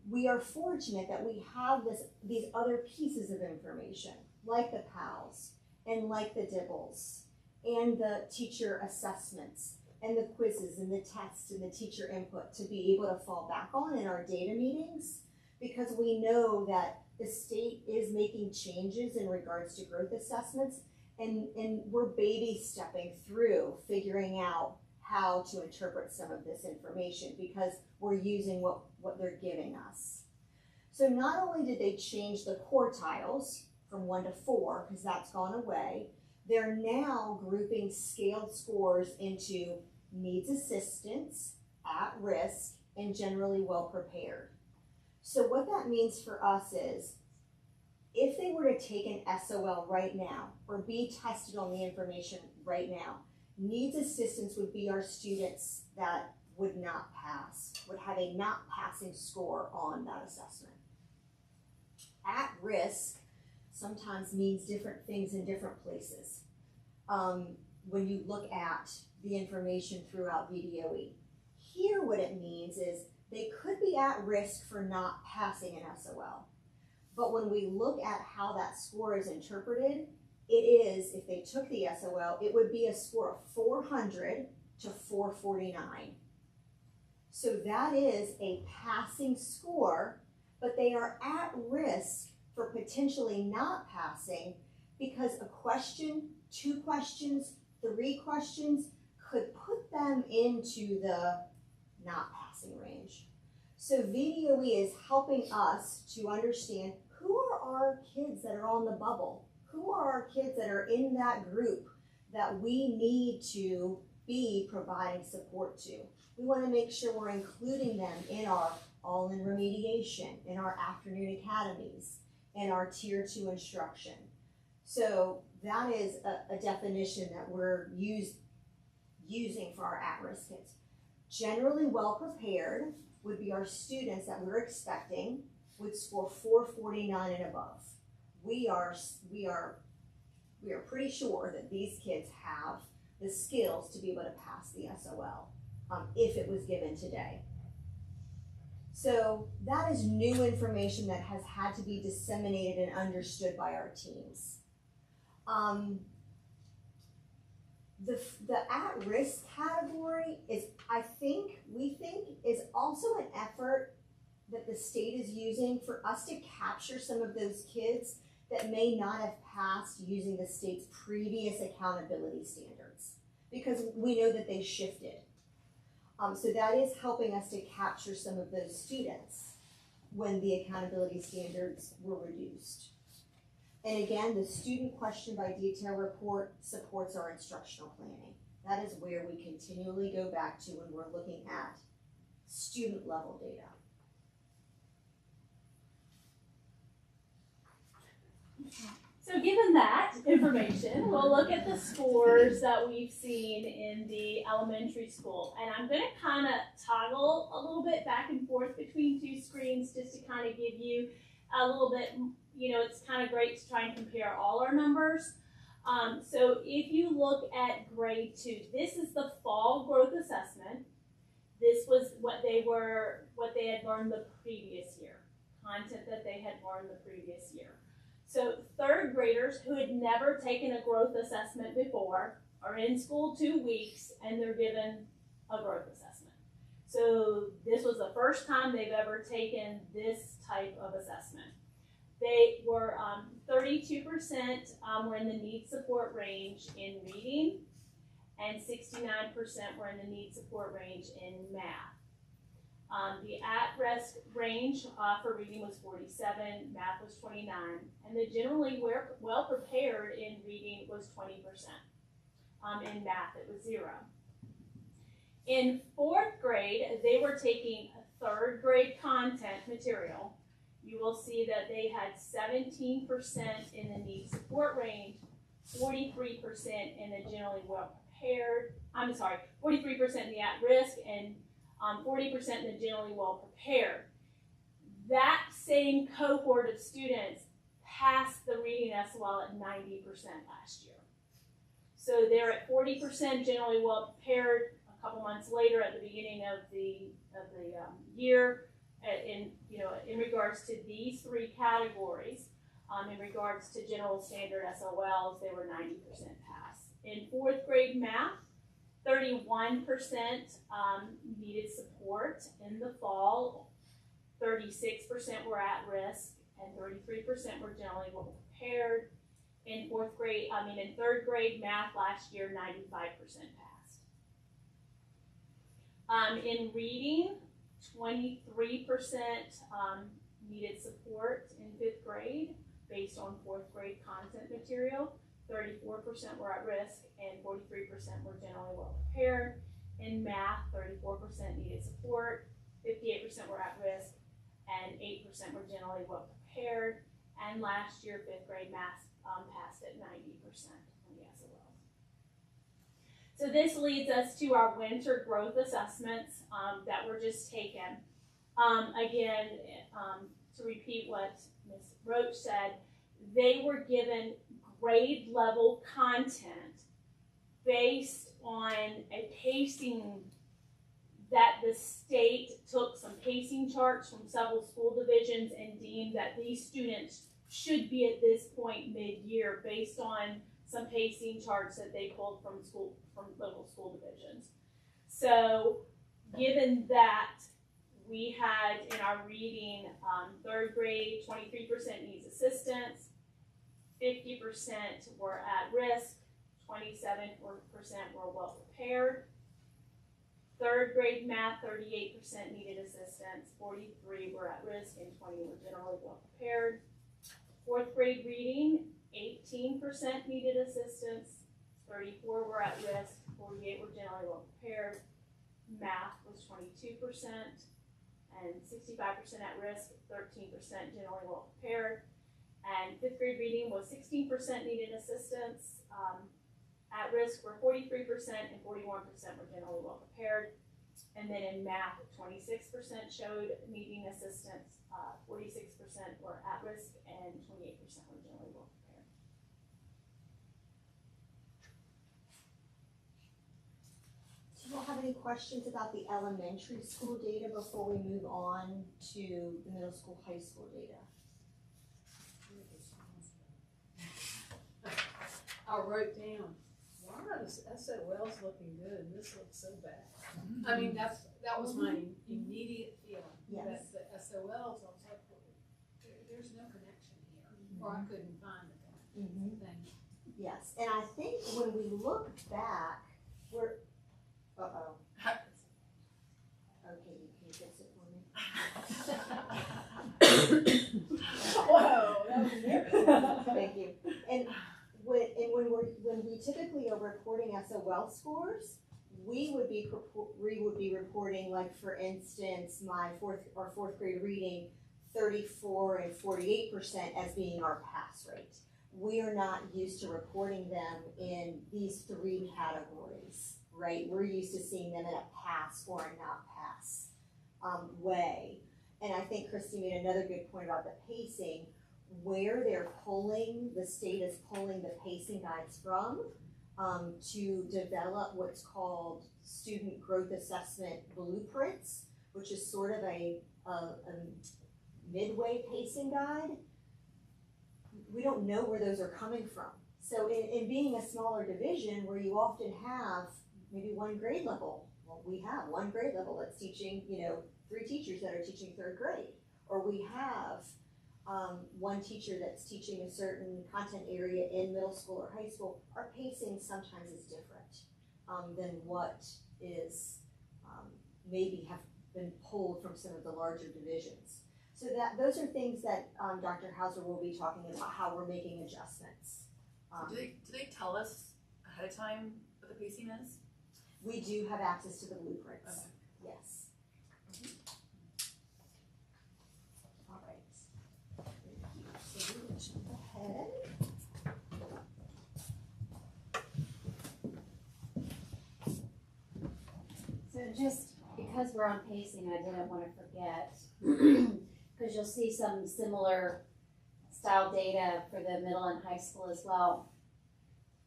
we are fortunate that we have these other pieces of information, like the PALs, and like the DIBBLES, and the teacher assessments, and the quizzes and the tests and the teacher input to be able to fall back on in our data meetings, because we know that the state is making changes in regards to growth assessments, and we're baby stepping through figuring out how to interpret some of this information because we're using what they're giving us. So not only did they change the quartiles from 1 to 4, because that's gone away, they're now grouping scaled scores into needs assistance, at risk, and generally well prepared. So what that means for us is, if they were to take an SOL right now, or be tested on the information right now, needs assistance would be our students that would not pass, would have a not passing score on that assessment. At risk sometimes means different things in different places. When you look at the information throughout VDOE. Here what it means is they could be at risk for not passing an SOL. But when we look at how that score is interpreted, it is, if they took the SOL, it would be a score of 400 to 449. So that is a passing score, but they are at risk for potentially not passing because a question, 2 questions, 3 questions could put them into the not passing range. So VDOE is helping us to understand who are our kids that are on the bubble, who are our kids that are in that group that we need to be providing support to. We want to make sure we're including them in our all-in remediation, in our afternoon academies, in our tier 2 instruction. So that is a definition that we're using for our at-risk kids. Generally well prepared would be our students that we're expecting would score 449 and above. We are pretty sure that these kids have the skills to be able to pass the SOL if it was given today. So that is new information that has had to be disseminated and understood by our teams. The at-risk category is, we think, is also an effort that the state is using for us to capture some of those kids that may not have passed using the state's previous accountability standards, because we know that they shifted. So that is helping us to capture some of those students when the accountability standards were reduced. And again, the student question by detail report supports our instructional planning. That is where we continually go back to when we're looking at student level data. So given that information, we'll look at the scores that we've seen in the elementary school. And I'm gonna kind of toggle a little bit back and forth between 2 screens just to kind of give you a little bit, it's kind of great to try and compare all our numbers. So if you look at grade 2, this is the fall growth assessment. This was what they had learned the previous year, content that they had learned the previous year. So 3rd graders who had never taken a growth assessment before are in school 2 weeks and they're given a growth assessment. So this was the first time they've ever taken this type of assessment. They were 32% were in the need support range in reading, and 69% were in the need support range in math. The at-risk range for reading was 47, math was 29, and the generally well prepared in reading was 20%. In math, it was 0. In 4th grade, they were taking 3rd grade content material. You will see that they had 17% in the need support range, 43% in the generally well prepared, 43% in the at-risk, and 40% in the generally well prepared. That same cohort of students passed the reading SOL at 90% last year. So they're at 40% generally well prepared a couple months later at the beginning of the year. In regards to these 3 categories, in regards to general standard SOLs, they were 90% pass. In 4th grade math, 31% needed support in the fall, 36% were at risk, and 33% were generally well prepared. In third grade math last year, 95% passed. In reading, 23% needed support in fifth grade based on fourth grade content material. 34% were at risk and 43% were generally well prepared. In math, 34% needed support, 58% were at risk, and 8% were generally well prepared. And last year, fifth grade math passed at 90% on the SOLs. So this leads us to our winter growth assessments that were just taken. Again, to repeat what Ms. Roach said, they were given grade level content based on a pacing that the state took some pacing charts from several school divisions and deemed that these students should be at this point mid-year based on some pacing charts that they pulled from local school divisions. So given that, we had in our reading, third grade, 23% needs assistance, 50% were at risk, 27% were well prepared. Third grade math, 38% needed assistance, 43 were at risk, and 20 were generally well prepared. Fourth grade reading, 18% needed assistance, 34 were at risk, 48 were generally well prepared. Math was 22%, and 65% at risk, 13% generally well prepared. And fifth grade reading was 16% needed assistance. At risk were 43% and 41% were generally well prepared. And then in math, 26% showed needing assistance, 46% were at risk, and 28% were generally well prepared. Do you all have any questions about the elementary school data before we move on to the middle school, high school data? I wrote down, why are the SOLs looking good and this looks so bad? I mean, that was my immediate feeling. Yes. That the SOLs, I was like, there's no connection here, or I couldn't find the thing. Yes, and I think when we look back, we're, uh-oh. Okay, can you fix it for me? Whoa, that was very Thank you. And when we typically are reporting SOL scores, we would be reporting, like, for instance, my fourth grade reading, 34 and 48% as being our pass rate. We are not used to reporting them in these three categories, right? We're used to seeing them in a pass or a not pass way. And I think Christy made another good point about the pacing. Where they're pulling, the state is pulling the pacing guides from to develop what's called student growth assessment blueprints, which is sort of a midway pacing guide. We don't know where those are coming from. So in being a smaller division where you often have maybe one grade level, well, we have one grade level that's teaching, 3 teachers that are teaching third grade, or we have one teacher that's teaching a certain content area in middle school or high school. Our pacing sometimes is different than what is maybe have been pulled from some of the larger divisions. So those are things that Dr. Hauser will be talking about, how we're making adjustments. Do they tell us ahead of time what the pacing is? We do have access to the blueprints. Okay. Yes. All right. So we will jump ahead. So just because we're on pacing, I didn't want to forget, because you'll see some similar style data for the middle and high school as well.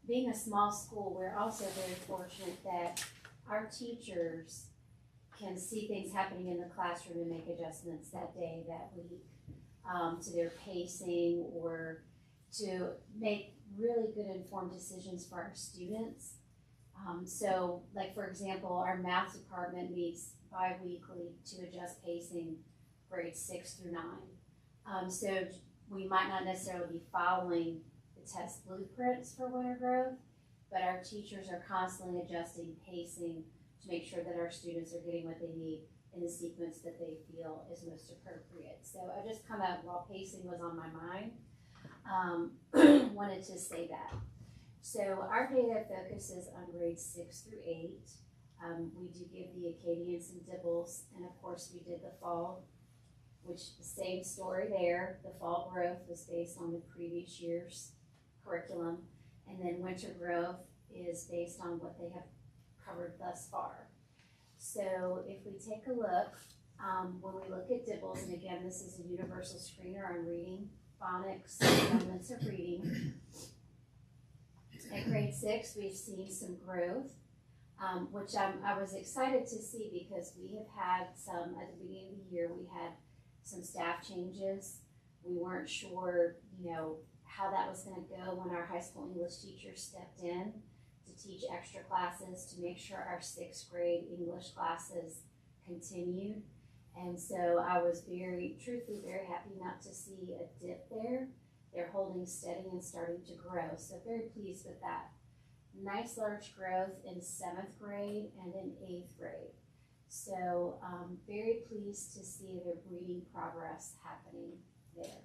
Being a small school, we're also very fortunate that our teachers can see things happening in the classroom and make adjustments that day, that week, to their pacing, or to make really good informed decisions for our students. So, like for example, our math department meets bi-weekly to adjust pacing grades 6 through 9. So we might not necessarily be following the test blueprints for Winter Growth, but our teachers are constantly adjusting pacing to make sure that our students are getting what they need in the sequence that they feel is most appropriate. So I just kind of, while pacing was on my mind, wanted to say that. So our data focuses on grades 6 through 8. We do give the Acadian some dibbles, and of course we did the fall, which the same story there. The fall growth was based on the previous year's curriculum, and then winter growth is based on what they have covered thus far. So if we take a look, when we look at dibbles, and again, this is a universal screener on reading, phonics, elements of reading. At grade 6, we've seen some growth, which I was excited to see because we have had some, at the beginning of the year, we had some staff changes. We weren't sure, how that was going to go when our high school English teacher stepped in to teach extra classes to make sure our 6th grade English classes continued. And so I was truthfully very happy not to see a dip there. They're holding steady and starting to grow, so very pleased with that. Nice large growth in 7th grade and in 8th grade. So very pleased to see the reading progress happening there.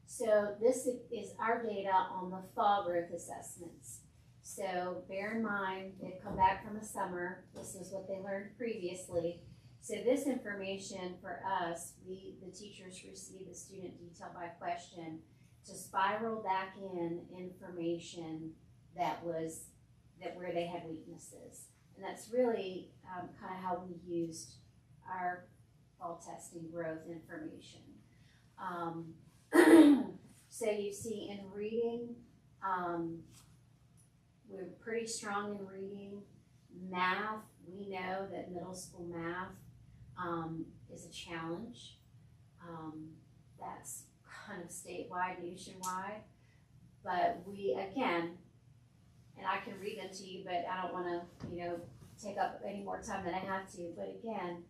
So this is our data on the fall growth assessments. So bear in mind, they've come back from the summer. This is what they learned previously. So this information for us, the teachers receive the student detail by question to spiral back in information that where they had weaknesses. And that's really kind of how we used our fall testing growth information. So you see in reading, we're pretty strong in reading. Math, we know that middle school math is a challenge. That's kind of statewide, nationwide. But we, again, and I can read them to you, but I don't want to, take up any more time than I have to. But again,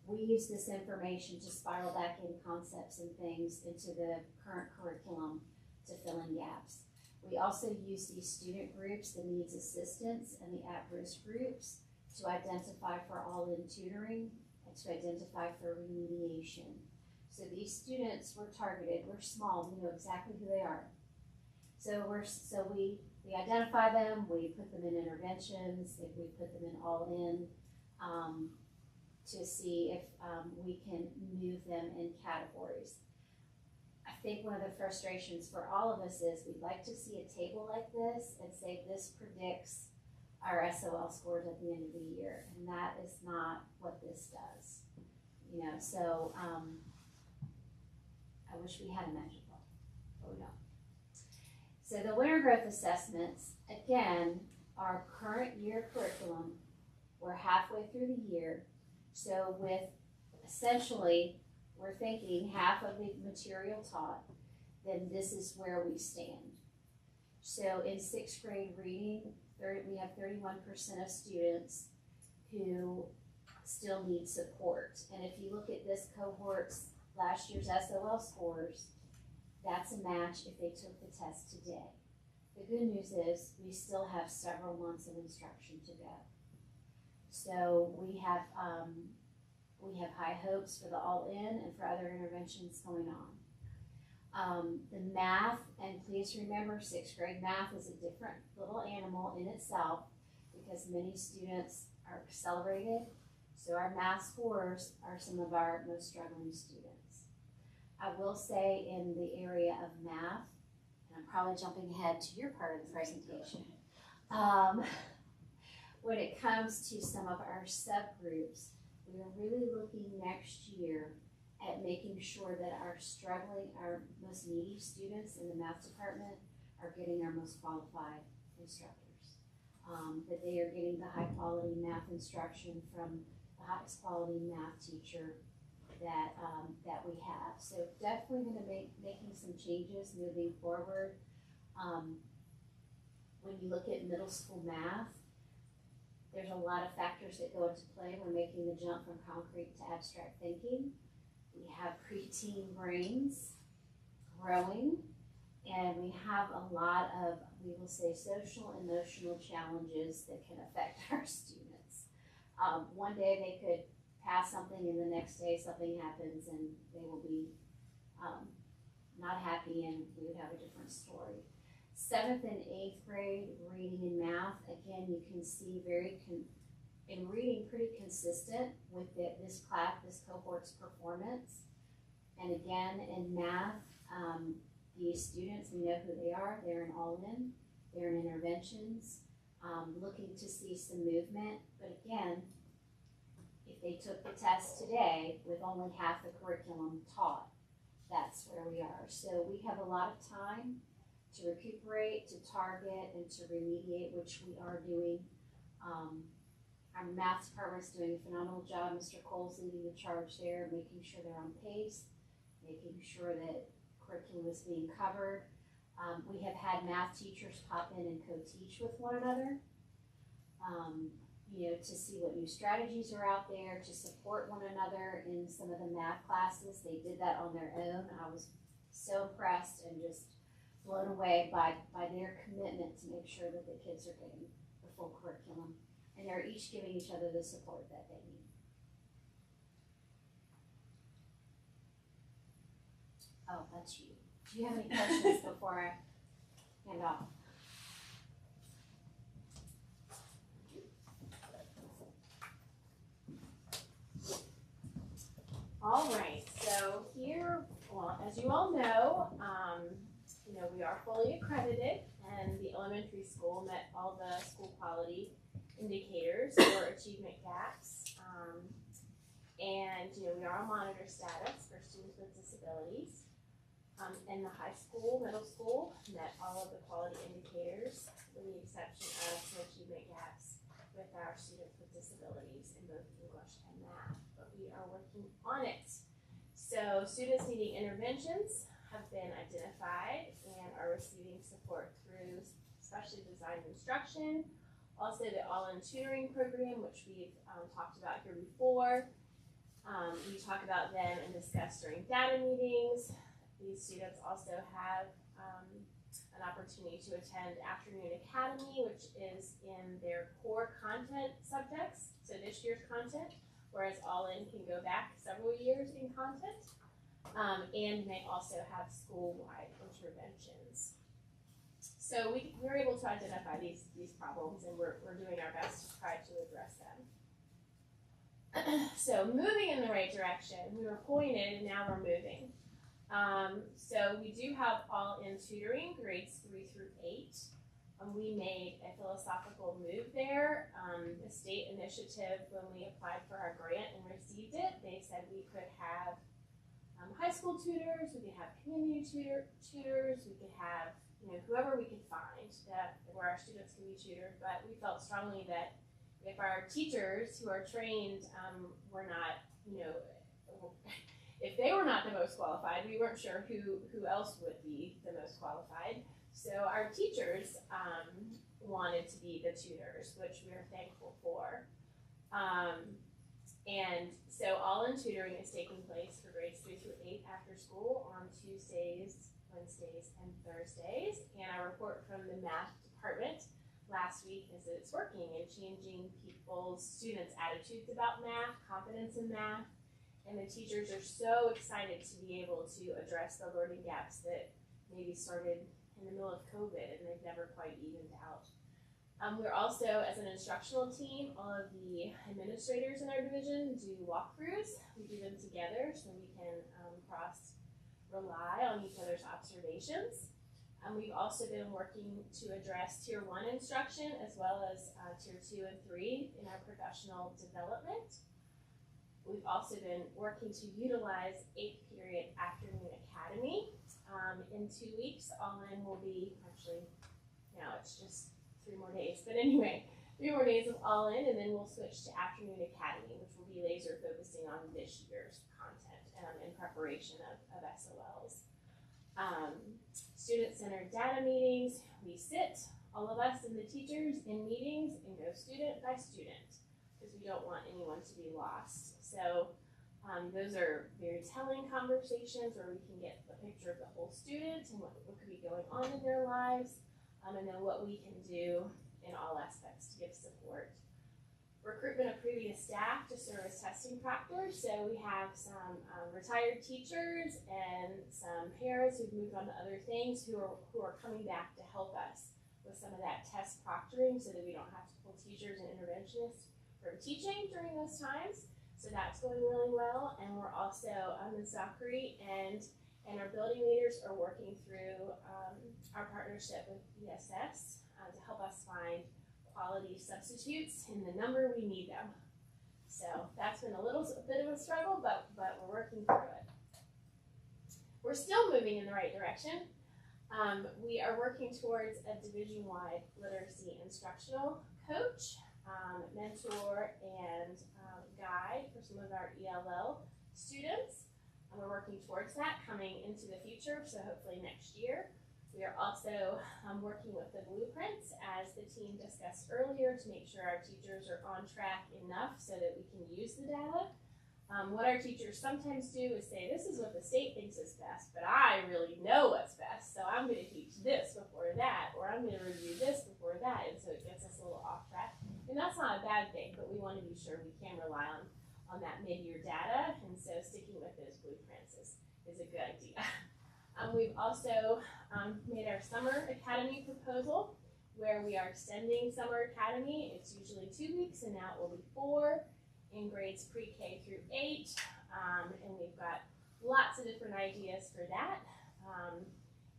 we use this information to spiral back in concepts and things into the current curriculum to fill in gaps. We also use these student groups, the needs assistance and the at-risk groups, to identify for all-in tutoring and to identify for remediation. So these students were targeted, we're small, we know exactly who they are. So we identify them, we put them in interventions, we put them in all-in, to see if we can move them in categories. I think one of the frustrations for all of us is we'd like to see a table like this and say this predicts our SOL scores at the end of the year, and that is not what this does. So I wish we had a magic ball, but we don't. So the winter growth assessments, again, our current year curriculum, we're halfway through the year. So with essentially, we're thinking half of the material taught, then this is where we stand. So in 6th grade reading, we have 31% of students who still need support. And if you look at this cohort's last year's SOL scores, that's a match if they took the test today. The good news is we still have several months of instruction to go. So we have high hopes for the all-in and for other interventions going on. The math, and please remember 6th grade math is a different little animal in itself because many students are accelerated. So our math scores are some of our most struggling students. I will say in the area of math, and I'm probably jumping ahead to your part of the presentation, when it comes to some of our subgroups, we are really looking next year at making sure that our most needy students in the math department are getting our most qualified instructors. That they are getting the high quality math instruction from the highest quality math teacher that we have. So definitely going to making some changes moving forward. when you look at middle school math, there's a lot of factors that go into play. We're making the jump from concrete to abstract thinking. We have preteen brains growing, and we have a lot of, we will say, social, emotional challenges that can affect our students. One day they could pass something, and the next day something happens, and they will be not happy, and we would have a different story. 7th and 8th grade reading and math, again, you can see in reading pretty consistent with this class, this cohort's performance. And again, in math, these students, we know who they are. They're in all-in, they're in interventions, looking to see some movement. But again, if they took the test today with only half the curriculum taught, that's where we are. So we have a lot of time to recuperate, to target, and to remediate, which we are doing. Our math department's doing a phenomenal job. Mr. Cole's leading the charge there, making sure they're on pace, making sure that curriculum is being covered. We have had math teachers pop in and co-teach with one another, to see what new strategies are out there, to support one another in some of the math classes. They did that on their own. I was so impressed and just blown away by their commitment to make sure that the kids are getting the full curriculum, and they're each giving each other the support that they need. Oh, that's you. Do you have any questions before I hand off? All right, so here, well, as you all know, we are fully accredited, and the elementary school met all the school quality indicators for achievement gaps. And we are on monitor status for students with disabilities. And the high school, middle school met all of the quality indicators, with the exception of some achievement gaps with our students with disabilities in both English and math, but we are working on it. So students needing interventions have been identified and are receiving support through specially designed instruction. Also the all-in tutoring program, which we've talked about here before. We talk about them and discuss during data meetings. These students also have an opportunity to attend Afternoon Academy, which is in their core content subjects, so this year's content, whereas All-In can go back several years in content, and may also have school-wide interventions. So we were able to identify these problems, and we're doing our best to try to address them. So moving in the right direction, we were pointed and now we're moving. So we do have all-in tutoring, grades 3 through 8. We made a philosophical move there. The state initiative, when we applied for our grant and received it, they said we could have high school tutors, we could have community tutors, we could have whoever we could find where our students can be tutored. But we felt strongly that if our teachers who are trained were not, if they were not the most qualified, we weren't sure who else would be the most qualified. So our teachers wanted to be the tutors, which we are thankful for. And so all-in tutoring is taking place for grades 3 through 8 after school on Tuesdays, Wednesdays, and Thursdays. And our report from the math department last week is that it's working and changing students' attitudes about math, confidence in math. And the teachers are so excited to be able to address the learning gaps that maybe started in the middle of COVID and they've never quite evened out. We're also, as an instructional team, all of the administrators in our division do walkthroughs. We do them together so we can rely on each other's observations. We've also been working to address Tier 1 instruction as well as Tier 2 and 3 in our professional development. We've also been working to utilize 8th period Afternoon Academy. In 2 weeks, All-In will be, actually, now it's just 3 more days, but anyway, 3 more days of All-In, and then we'll switch to Afternoon Academy, which will be laser focusing on this year's content in preparation of SOLs. Student-centered data meetings, we sit all of us and the teachers in meetings and go student by student because we don't want anyone to be lost. So those are very telling conversations where we can get a picture of the whole student and what could be going on in their lives, and then what we can do in all aspects to give support. Recruitment of previous staff to serve as testing proctors. So we have some retired teachers and some paras who've moved on to other things who are coming back to help us with some of that test proctoring so that we don't have to pull teachers and interventionists from teaching during those times. So that's going really well. And we're also, Ms. Zachary and our building leaders are working through our partnership with ESS to help us find quality substitutes in the number we need them. So that's been a bit of a struggle, but we're working through it. We're still moving in the right direction. We are working towards a division-wide literacy instructional coach, mentor, and guide for some of our ELL students. And we're working towards that coming into the future, so hopefully next year. We are also working with the blueprints, as the team discussed earlier, to make sure our teachers are on track enough so that we can use the data. What our teachers sometimes do is say, this is what the state thinks is best, but I really know what's best, so I'm going to teach this before that, or I'm going to review this before that, and so it gets us a little off track. And that's not a bad thing, but we want to be sure we can rely on that mid-year data, and so sticking with those blueprints is a good idea. We've also made our summer academy proposal, where we are extending summer academy. It's usually 2 weeks, and now it will be 4 in grades pre-K through 8, and we've got lots of different ideas for that.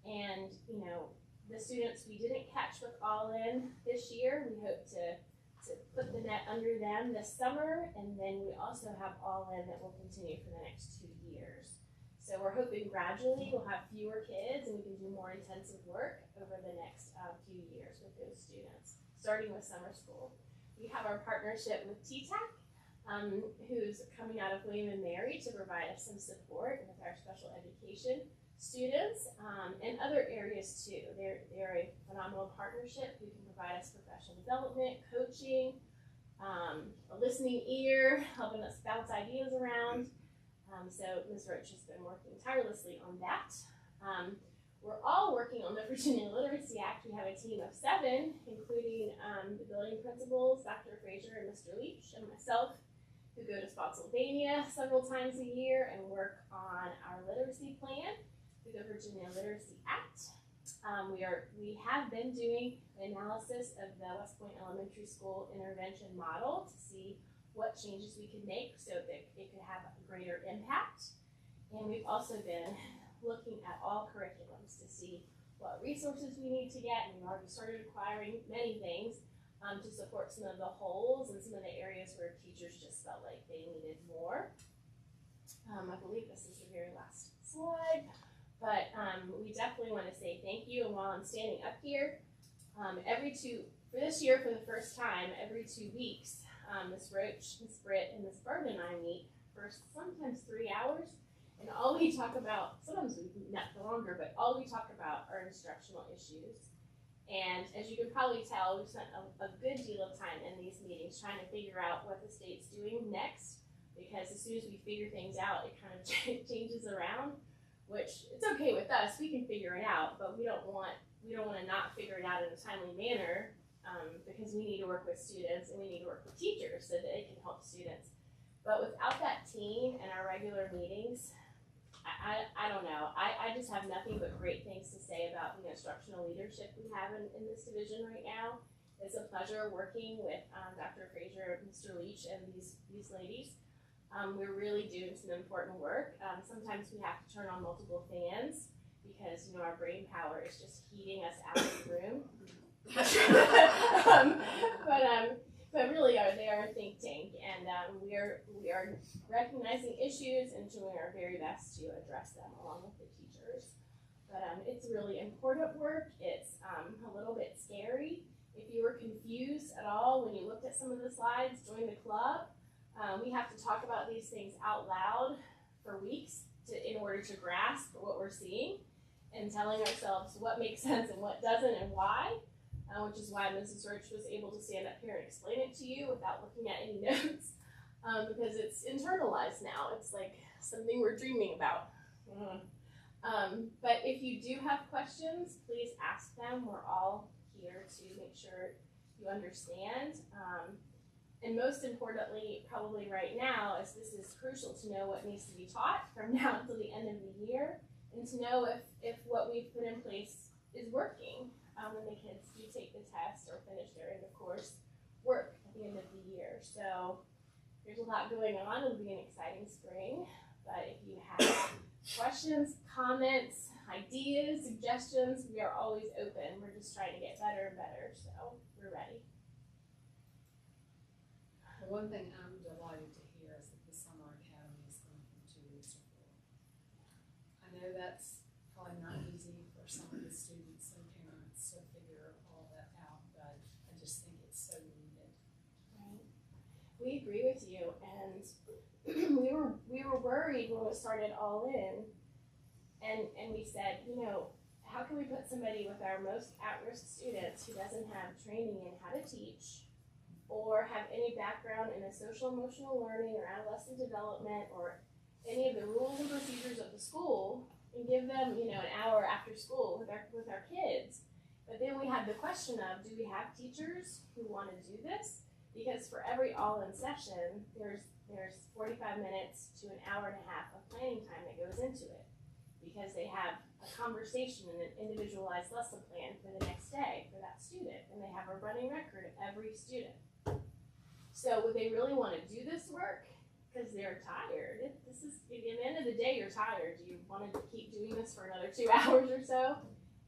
And you know, the students we didn't catch with All In this year, we hope to put the net under them this summer, and then we also have All In that will continue for the next 2 years. So we're hoping gradually we'll have fewer kids and we can do more intensive work over the next few years with those students, starting with summer school. We have our partnership with TTAC, who's coming out of William & Mary to provide us some support with our special education students and other areas too. They're a phenomenal partnership who can provide us professional development, coaching, a listening ear, helping us bounce ideas around. So Ms. Roach has been working tirelessly on that. We're all working on the Virginia Literacy Act. We have a team of 7, including the building principals, Dr. Frazier and Mr. Leach, and myself, who go to Spotsylvania several times a year and work on our literacy plan through the Virginia Literacy Act. We have been doing an analysis of the West Point Elementary School intervention model to see what changes we could make so that it could have a greater impact. And we've also been looking at all curriculums to see what resources we need to get, and we've already started acquiring many things to support some of the holes and some of the areas where teachers just felt like they needed more. I believe this is the very last slide, but we definitely want to say thank you. And while I'm standing up here, for this year, for the first time, every 2 weeks, Ms. Roach, Ms. Britt, and Ms. Bird and I meet for sometimes 3 hours, and all we talk about, sometimes we met for longer, but all we talk about are instructional issues. And as you can probably tell, we've spent a good deal of time in these meetings trying to figure out what the state's doing next, because as soon as we figure things out, it kind of changes around, which it's okay with us, we can figure it out, but we don't want to not figure it out in a timely manner, because we need to work with students and we need to work with teachers so that they can help students. But without that team and our regular meetings, I don't know. I just have nothing but great things to say about the instructional leadership we have in this division right now. It's a pleasure working with Dr. Frazier, Mr. Leach, and these ladies. We're really doing some important work. Sometimes we have to turn on multiple fans because our brain power is just heating us out of the room. But really they are a think tank, and we are recognizing issues and doing our very best to address them along with the teachers. But it's really important work. It's a little bit scary. If you were confused at all when you looked at some of the slides, join the club. We have to talk about these things out loud for weeks in order to grasp what we're seeing and telling ourselves what makes sense and what doesn't and why. which is why Mrs. Roach was able to stand up here and explain it to you without looking at any notes, because it's internalized now. It's like something we're dreaming about. But if you do have questions, please ask them. We're all here to make sure you understand. And most importantly, probably right now, as this is crucial to know what needs to be taught from now until the end of the year, and to know if what we've put in place is working when the kids do take the test or finish their end of course work at the end of the year. So there's a lot going on. It'll be an exciting spring. But if you have questions, comments, ideas, suggestions, we are always open. We're just trying to get better and better, so we're ready. One thing I'm delighted to hear is that the summer academy is going from 2 weeks to 4. I know that's probably not easy for some of the students and parents to figure all that out, but I just think it's so needed. Right. We agree with you, and we were worried when it started all in, and we said, you know, how can we put somebody with our most at-risk students who doesn't have training in how to teach, or have any background in a social emotional learning or adolescent development or any of the rules and procedures of the school, and give them, you know, an hour after school with our kids. But then we had the question of, do we have teachers who want to do this? Because for every all-in session, there's 45 minutes to an hour and a half of planning time that goes into it, because they have a conversation and an individualized lesson plan for the next day for that student, and they have a running record of every student. So would they really want to do this work? Because they're tired. This is, at the end of the day, you're tired. Do you want to keep doing this for another 2 hours or so?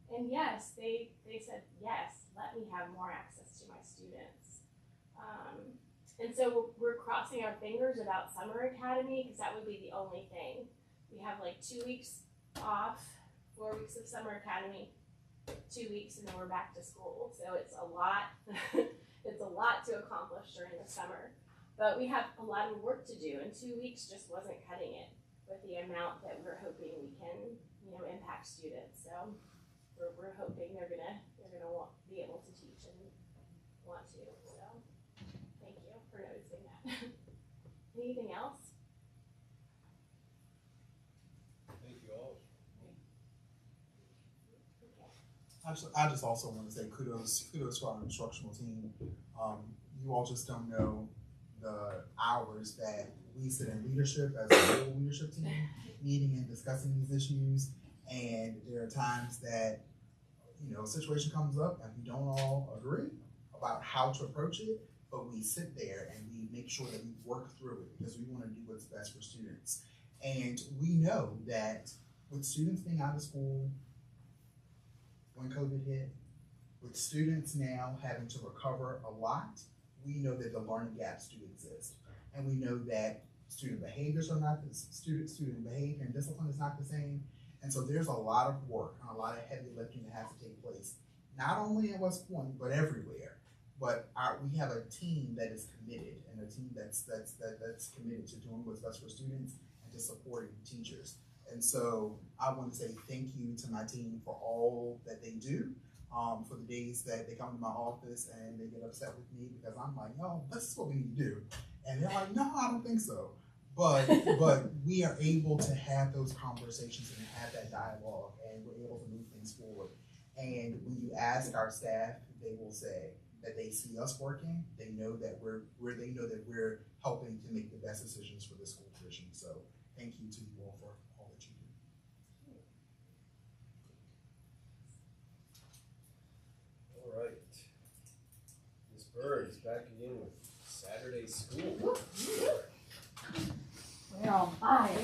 And yes, they said, yes, let me have more access to my students. And so we're crossing our fingers about Summer Academy, because that would be the only thing. We have like 2 weeks off, 4 weeks of Summer Academy, 2 weeks, and then we're back to school. So it's a lot. It's a lot to accomplish during the summer, but we have a lot of work to do, and 2 weeks just wasn't cutting it with the amount that we're hoping we can, you know, impact students. So we're hoping they're gonna be able to teach and want to. So thank you for noticing that. Anything else? Thank you all. I just also want to say kudos to our instructional team. You all just don't know the hours that we sit in leadership as a whole leadership team, meeting and discussing these issues. And there are times that, you know, a situation comes up and we don't all agree about how to approach it, but we sit there and we make sure that we work through it because we want to do what's best for students. And we know that with students being out of school when COVID hit, with students now having to recover a lot, we know that the learning gaps do exist. And we know that student behaviors are not the student behavior and discipline is not the same. And so there's a lot of work and a lot of heavy lifting that has to take place, not only at West Point, but everywhere. But we have a team that is committed, and a team that's committed to doing what's best for students and to supporting teachers. And so I want to say thank you to my team for all that they do, for the days that they come to my office and they get upset with me because I'm like, no, this is what we need to do. And they're like, no, I don't think so. But we are able to have those conversations and have that dialogue, and we're able to move things forward. And when you ask our staff, they will say that they see us working. They know that we're helping to make the best decisions for the school division. So thank you to you all for all that you do. All right. Ms. Bird is back again with Saturday school. We're on fire.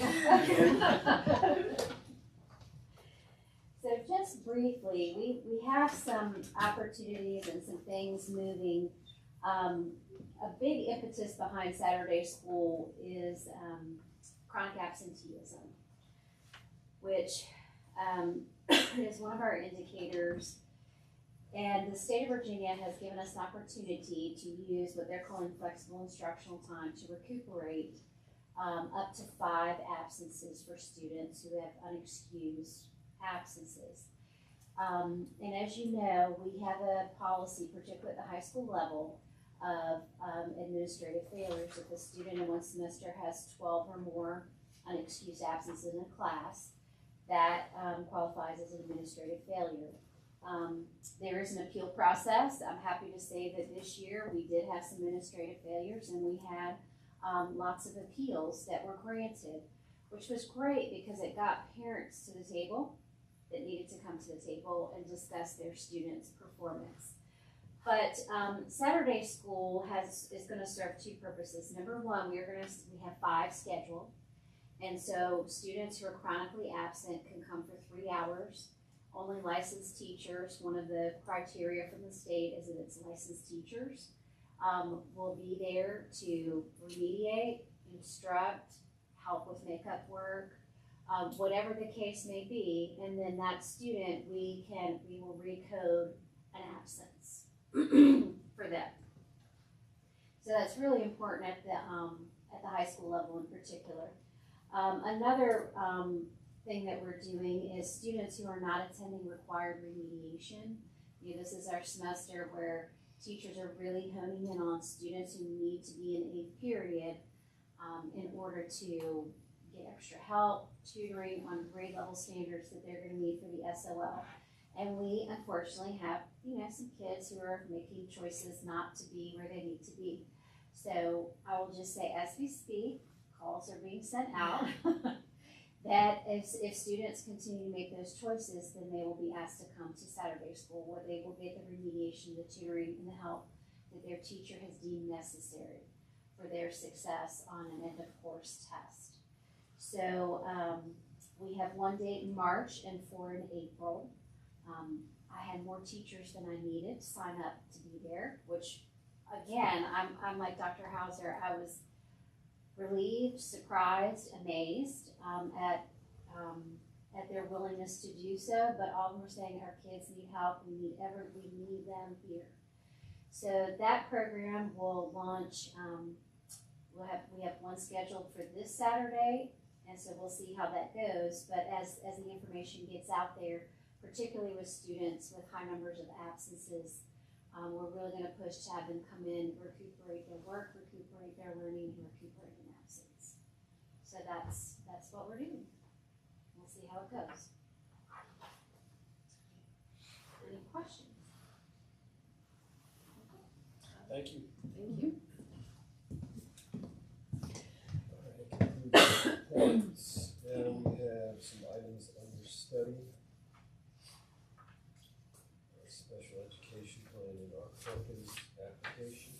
So just briefly, we have some opportunities and some things moving. A big impetus behind Saturday school is chronic absenteeism, which is one of our indicators. And the state of Virginia has given us an opportunity to use what they're calling flexible instructional time to recuperate up to 5 absences for students who have unexcused absences. And as you know, we have a policy, particularly at the high school level, of administrative failures. If a student in one semester has 12 or more unexcused absences in a class, that qualifies as an administrative failure. There is an appeal process. I'm happy to say that this year we did have some administrative failures, and we had lots of appeals that were granted, which was great because it got parents to the table that needed to come to the table and discuss their students' performance. But Saturday school is going to serve two purposes. Number one, we have 5 scheduled, and so students who are chronically absent can come for 3 hours. Only licensed teachers. One of the criteria from the state is that it's licensed teachers will be there to remediate, instruct, help with makeup work, whatever the case may be, and then that student we will recode an absence for them. So that's really important at the high school level in particular. Another thing that we're doing is students who are not attending required remediation. This is our semester where teachers are really honing in on students who need to be in a period in order to get extra help, tutoring on grade level standards that they're going to need for the SOL. And we unfortunately have, some kids who are making choices not to be where they need to be. So I will just say, as we speak, calls are being sent out that if students continue to make those choices, then they will be asked to come to Saturday school, where they will get the remediation, the tutoring, and the help that their teacher has deemed necessary for their success on an end of course test. So we have 1 date in March and 4 in April. I had more teachers than I needed to sign up to be there, which again, I'm like Dr. Hauser. I was relieved, surprised, amazed at their willingness to do so, but all of them were saying our kids need help, we need them here. So that program will launch, we have one scheduled for this Saturday, and so we'll see how that goes, but as the information gets out there, particularly with students with high numbers of absences, we're really going to push to have them come in, recuperate their work, recuperate their learning, and recuperate an absence. So that's what we're doing. We'll see how it goes. Any questions? Thank you. Thank you. All right, concludes the reports. Now we have some items under study. Our special education plan and our Perkins application.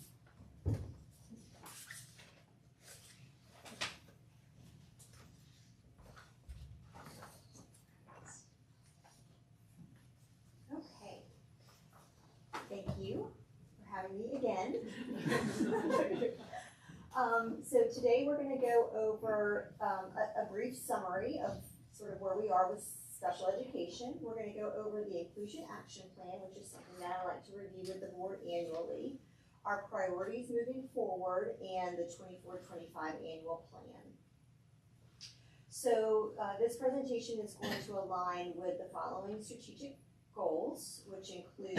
Okay. Thank you for having me again. So today we're going to go over a brief summary of sort of where we are with special education. We're going to go over the Inclusion Action Plan, which is something that I like to review with the board annually, our priorities moving forward, and the 24-25 annual plan. So this presentation is going to align with the following strategic goals, which include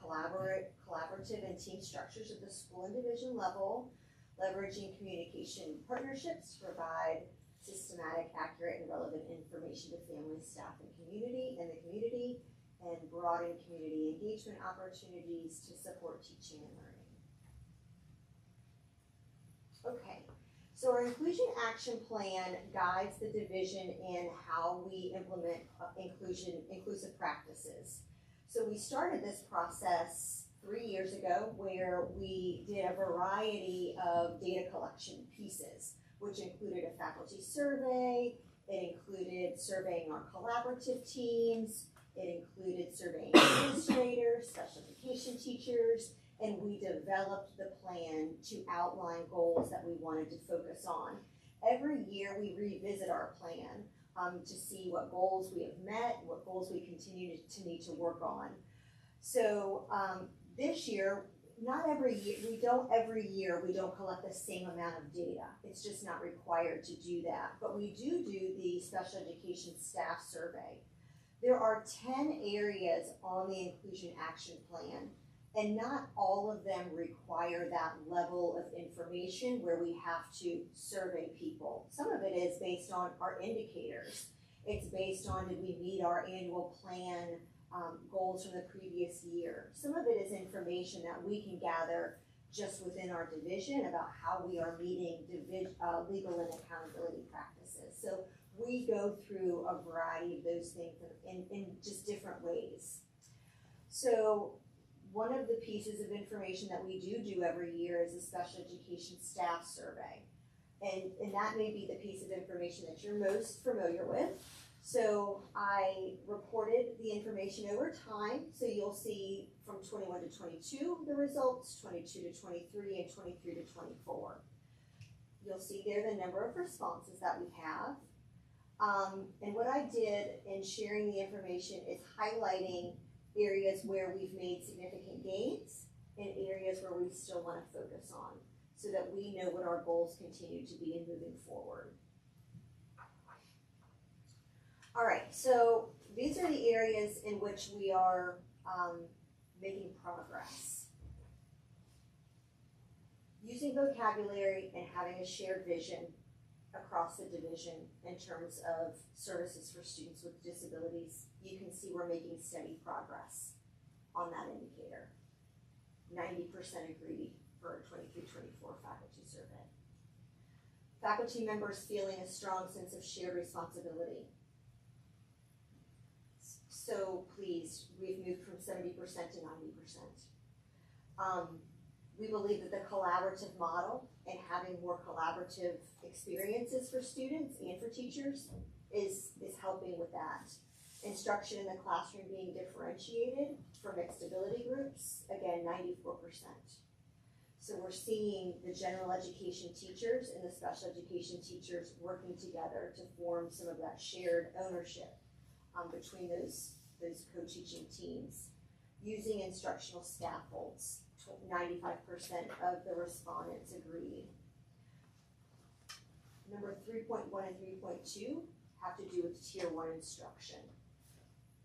collaborative and team structures at the school and division level, leveraging communication partnerships to provide systematic, accurate, and relevant information to families, staff, and the community, and broaden community engagement opportunities to support teaching and learning. Okay, so our Inclusion Action Plan guides the division in how we implement inclusive practices. So we started this process 3 years ago, where we did a variety of data collection pieces, which included a faculty survey, it included surveying our collaborative teams, it included surveying administrators, special education teachers, and we developed the plan to outline goals that we wanted to focus on. Every year we revisit our plan to see what goals we have met, what goals we continue to need to work on. So this year, not every year, we don't collect the same amount of data. It's just not required to do that. But we do the special education staff survey. There are 10 areas on the Inclusion Action Plan, and not all of them require that level of information where we have to survey people. Some of it is based on our indicators. It's based on, did we meet our annual plan goals from the previous year? Some of it is information that we can gather just within our division about how we are meeting legal and accountability practices. So we go through a variety of those things in just different ways. So one of the pieces of information that we do every year is a special education staff survey. And that may be the piece of information that you're most familiar with. So I reported the information over time. So you'll see from 21 to 22 the results, 22 to 23, and 23 to 24. You'll see there the number of responses that we have. And what I did in sharing the information is highlighting areas where we've made significant gains and areas where we still want to focus on, so that we know what our goals continue to be in moving forward. All right, so these are the areas in which we are making progress. Using vocabulary and having a shared vision across the division in terms of services for students with disabilities, you can see we're making steady progress on that indicator. 90% agree for a 23-24 faculty survey. Faculty members feeling a strong sense of shared responsibility. So pleased, we've moved from 70% to 90%. We believe that the collaborative model and having more collaborative experiences for students and for teachers is helping with that. Instruction in the classroom being differentiated for mixed ability groups, again, 94%. So we're seeing the general education teachers and the special education teachers working together to form some of that shared ownership between those co-teaching teams. Using instructional scaffolds, 95% of the respondents agreed. Number 3.1 and 3.2 have to do with tier 1 instruction.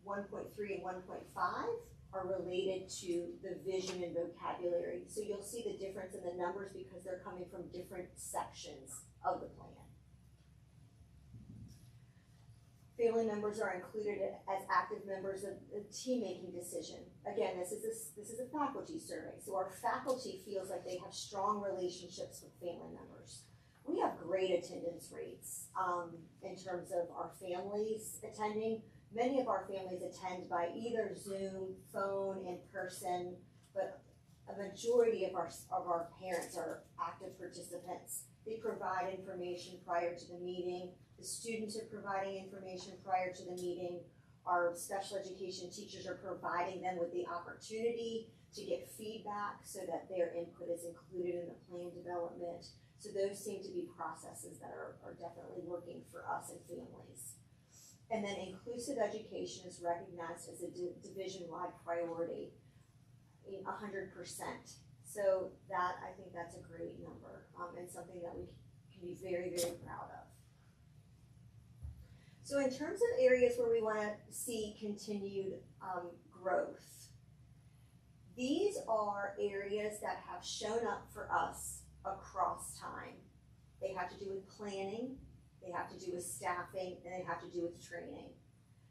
1.3 and 1.5 are related to the vision and vocabulary. So you'll see the difference in the numbers because they're coming from different sections of the plan. Family members are included as active members of the team-making decision. Again, this is a faculty survey, so our faculty feels like they have strong relationships with family members. We have great attendance rates in terms of our families attending. Many of our families attend by either Zoom, phone, in person, but a majority of our parents are active participants. They provide information prior to the meeting. The students are providing information prior to the meeting. Our special education teachers are providing them with the opportunity to get feedback so that their input is included in the plan development. So those seem to be processes that are definitely working for us and families. And then inclusive education is recognized as a division-wide priority, 100%. So that, I think that's a great number and something that we can be very, very proud of. So in terms of areas where we want to see continued growth, these are areas that have shown up for us across time. They have to do with planning, they have to do with staffing, and they have to do with training.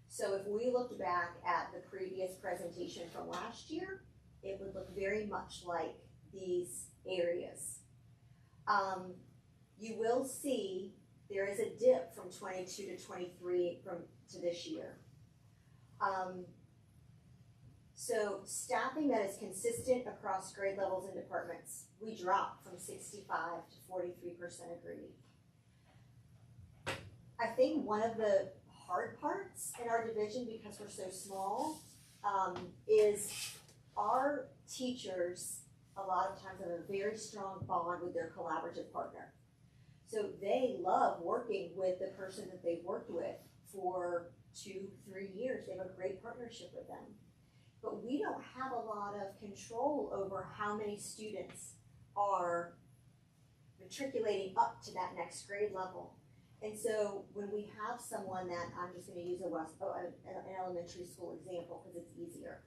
So if we looked back at the previous presentation from last year, it would look very much like these areas. You will see there is a dip from 22 to 23 to this year. So staffing that is consistent across grade levels and departments, we dropped from 65 to 43% agreed. I think one of the hard parts in our division, because we're so small, is our teachers a lot of times have a very strong bond with their collaborative partner. So they love working with the person that they've worked with for 2-3 years. They have a great partnership with them. But we don't have a lot of control over how many students are matriculating up to that next grade level. And so when we have someone that, I'm just gonna use an elementary school example because it's easier.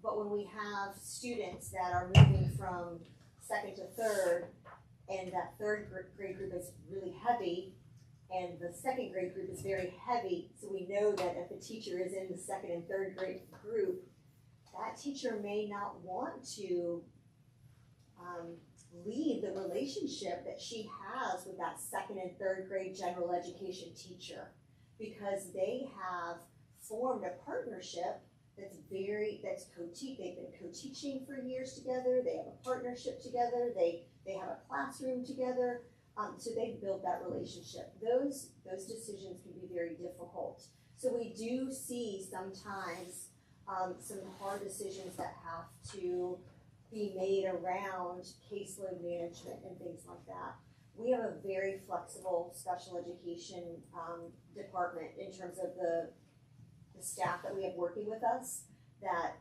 But when we have students that are moving from second to third, and that third grade group is really heavy, and the second grade group is very heavy, so we know that if the teacher is in the second and third grade group, that teacher may not want to leave the relationship that she has with that second and third grade general education teacher, because they have formed a partnership that's they've been co-teaching for years together, they have a partnership together, they have a classroom together, so they've built that relationship. Those decisions can be very difficult. So we do see sometimes some hard decisions that have to be made around caseload management and things like that. We have a very flexible special education department in terms of the staff that we have working with us that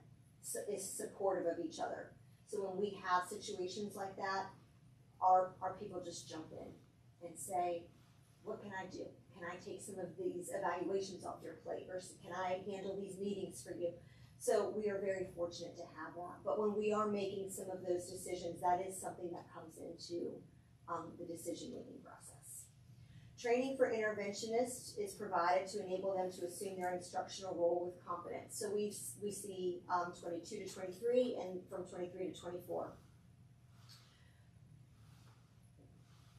is supportive of each other. So when we have situations like that, our people just jump in and say, what can I do? Can I take some of these evaluations off your plate? Or can I handle these meetings for you? So we are very fortunate to have that. But when we are making some of those decisions, that is something that comes into the decision-making process. Training for interventionists is provided to enable them to assume their instructional role with confidence. So we see 22 to 23 and from 23 to 24.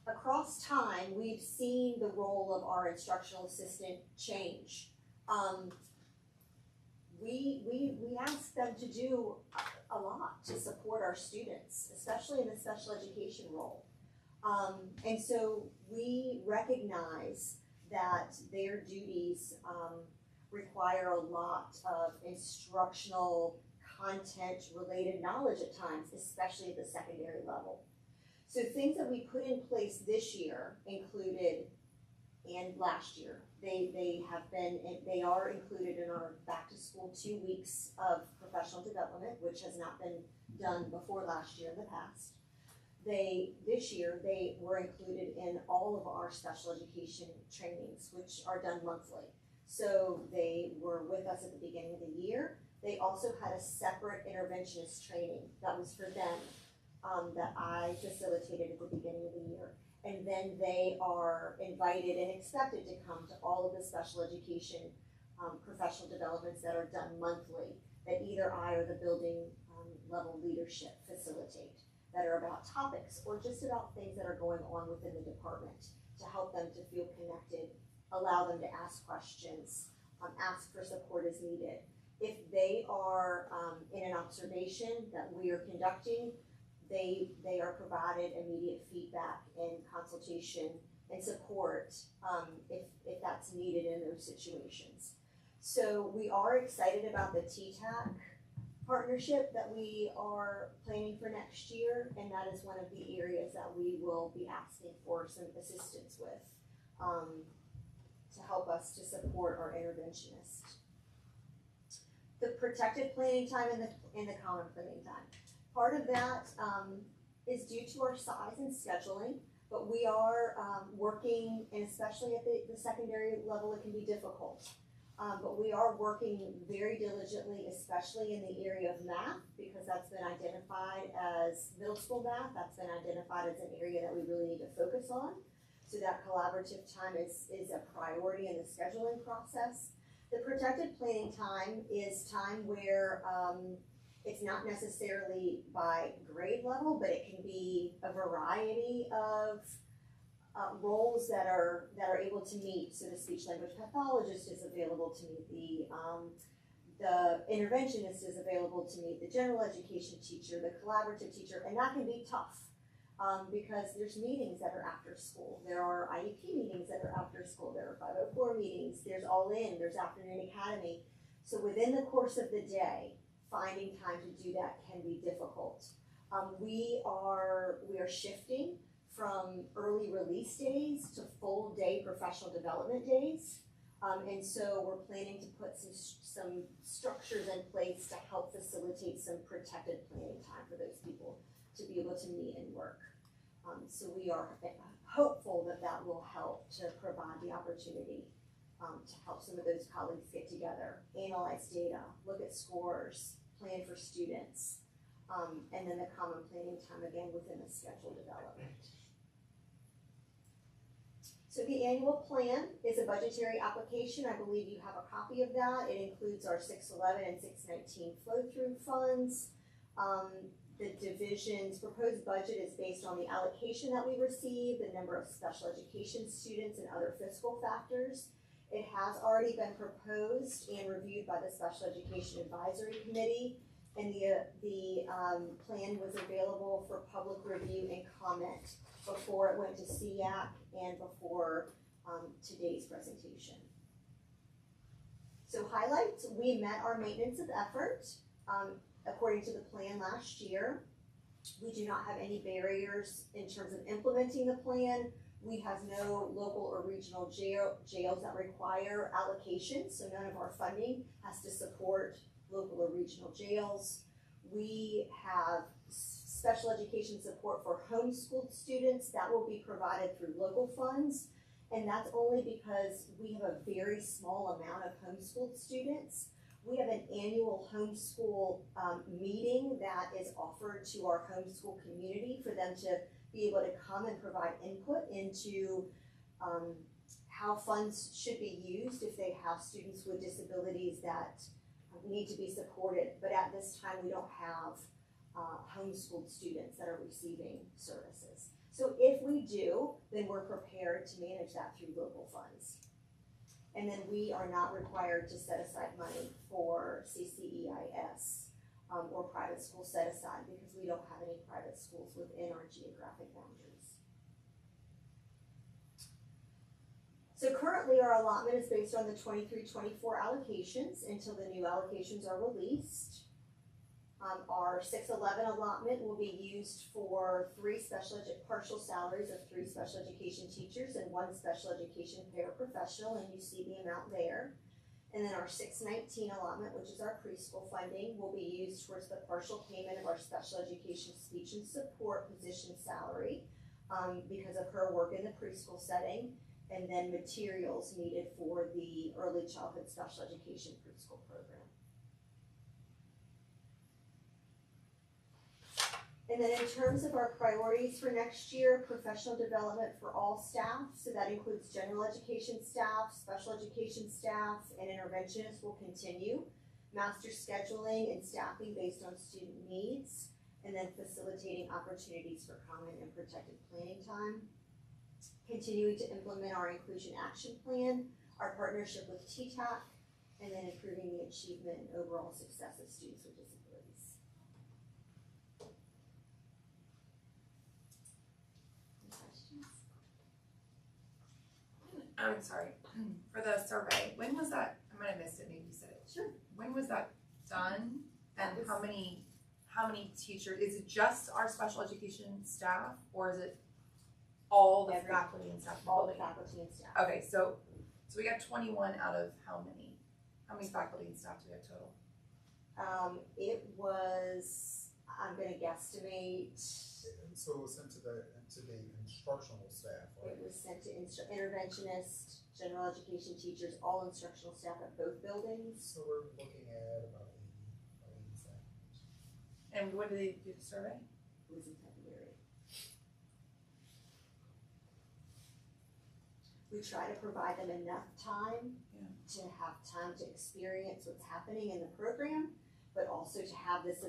Across time, we've seen the role of our instructional assistant change. We ask them to do a lot to support our students, especially in the special education role. And so we recognize that their duties require a lot of instructional content related knowledge at times, especially at the secondary level. So things that we put in place this year included, and last year, they are included in our back to school 2 weeks of professional development, which has not been done before last year in the past. This year, they were included in all of our special education trainings, which are done monthly. So they were with us at the beginning of the year. They also had a separate interventionist training that was for them that I facilitated at the beginning of the year. And then they are invited and expected to come to all of the special education professional developments that are done monthly that either I or the building level leadership facilitate, that are about topics or just about things that are going on within the department to help them to feel connected, allow them to ask questions, ask for support as needed. If they are in an observation that we are conducting, they are provided immediate feedback and consultation and support if that's needed in those situations. So we are excited about the TTAC partnership that we are planning for next year, and that is one of the areas that we will be asking for some assistance with to help us to support our interventionist. The protected planning time and the common planning time. Part of that is due to our size and scheduling, but we are working, and especially at the secondary level, it can be difficult. But we are working very diligently, especially in the area of math, because that's been identified as middle school math. That's been identified as an area that we really need to focus on. So that collaborative time is a priority in the scheduling process. The protected planning time is time where it's not necessarily by grade level, but it can be a variety of roles that are able to meet. So the speech language pathologist is available to meet the interventionist is available to meet the general education teacher, the collaborative teacher, and that can be tough because there's meetings that are after school. There are IEP meetings that are after school. There are 504 meetings. There's all in. There's afternoon academy. So within the course of the day, finding time to do that can be difficult. We are shifting from early release days to full day professional development days. And so we're planning to put some structures in place to help facilitate some protected planning time for those people to be able to meet and work. So we are hopeful that that will help to provide the opportunity to help some of those colleagues get together, analyze data, look at scores, plan for students, and then the common planning time again within the schedule development. So the annual plan is a budgetary application. I believe you have a copy of that. It includes our 611 and 619 flow-through funds. The division's proposed budget is based on the allocation that we receive, the number of special education students, and other fiscal factors. It has already been proposed and reviewed by the Special Education Advisory Committee, and the plan was available for public review and comment before it went to SEAC and before today's presentation. So highlights, we met our maintenance of effort according to the plan last year. We do not have any barriers in terms of implementing the plan. We have no local or regional jails that require allocation, so none of our funding has to support local or regional jails. We have special education support for homeschooled students that will be provided through local funds, and that's only because we have a very small amount of homeschooled students. We have an annual homeschool meeting that is offered to our homeschool community for them to be able to come and provide input into how funds should be used if they have students with disabilities that need to be supported. But at this time, we don't have homeschooled students that are receiving services. So if we do, then we're prepared to manage that through local funds. And then we are not required to set aside money for CCEIS or private school set aside because we don't have any private schools within our geographic boundaries. So currently our allotment is based on the 23-24 allocations until the new allocations are released. Our 611 allotment will be used for partial salaries of 3 special education teachers and 1 special education paraprofessional, and you see the amount there. And then our 619 allotment, which is our preschool funding, will be used towards the partial payment of our special education speech and support position salary because of her work in the preschool setting, and then materials needed for the early childhood special education preschool program. And then in terms of our priorities for next year, professional development for all staff, so that includes general education staff, special education staff, and interventionists will continue. Master scheduling and staffing based on student needs, and then facilitating opportunities for common and protected planning time. Continuing to implement our inclusion action plan, our partnership with TTAC, and then improving the achievement and overall success of students with disabilities. I'm sorry, for the survey, when was that, I might have missed it, maybe you said it. Sure. When was that done, and how many teachers, is it just our special education staff, or is it all the faculty and staff? All the faculty and staff. Okay, so we got 21 out of how many? How many faculty and staff do we have total? It was, I'm gonna guesstimate. So it was sent to the instructional staff, right? It was sent to interventionists, general education teachers, all instructional staff at both buildings. So we're looking at about 80 staff. And when did they do the survey? It was in February. We try to provide them enough time to have time to experience what's happening in the program, but also to have this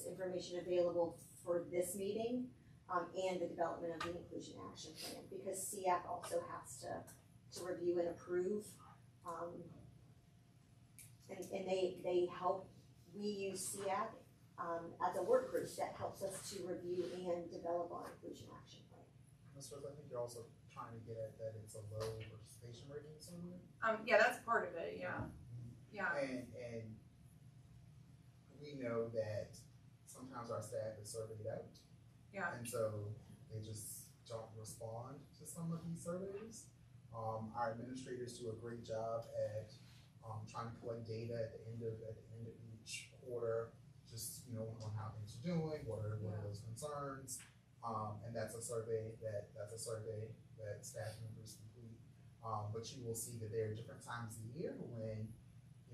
information available for this meeting and the development of the inclusion action plan, because SEAC also has to review and approve, and they help. We use SEAC as a work group that helps us to review and develop our inclusion action plan. Ms. Rose, I think you're also trying to get at that it's a low participation rating somewhere. Yeah, that's part of it. Yeah, yeah. And we know that sometimes our staff is surveyed out. Yeah. And so they just don't respond to some of these surveys. Our administrators do a great job at trying to collect data at the end of each quarter, just on how things are doing, what are those concerns, and that's a survey that staff members complete. But you will see that there are different times of the year when,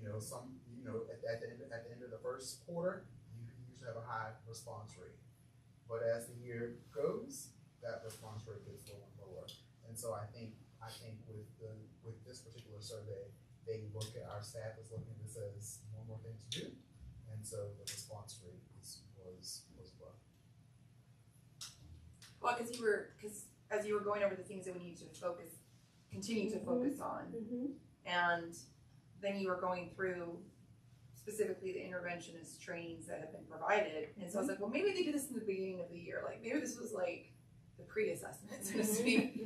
at the end of the first quarter, you usually have a high response rate. But as the year goes, that response rate gets lower and lower. And so I think with this particular survey, they look at our staff as looking at this as one more thing to do. And so the response rate was low. Well, because as you were going over the things that we need to continue to focus on, and then you were going through specifically the interventionist trainings that have been provided, and so I was like, well, maybe they did this in the beginning of the year, like maybe this was like the pre-assessment, so to speak.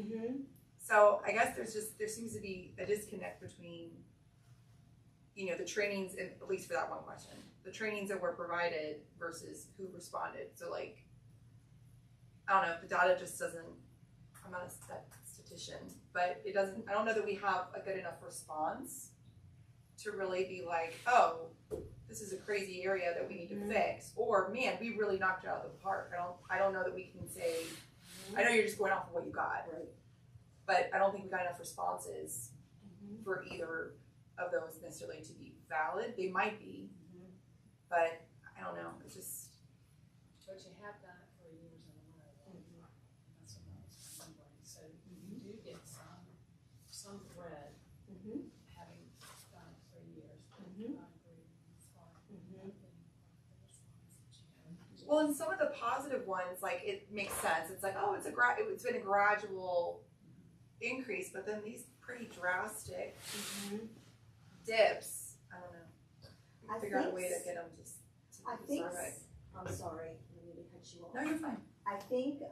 So I guess there seems to be a disconnect between, the trainings, and at least for that one question, the trainings that were provided versus who responded. So like, I don't know, the data just doesn't, I'm not a statistician, but I don't know that we have a good enough response to really be like, oh, this is a crazy area that we need to fix, or man, we really knocked it out of the park. I don't know that we can say, I know you're just going off of what you got, but I don't think we got enough responses for either of those necessarily to be valid. They might be, but I don't know, it's just. But you have done it for years in a row. That's what I was remembering. So you do get some thread, having done it for years. I agree. It's hard. Well, and some of the positive ones, like it makes sense. It's like, oh, it's been a gradual increase, but then these pretty drastic dips. I don't know. Figure out a way to get them survey. I'm sorry, I need to cut you off. No, you're fine. I think,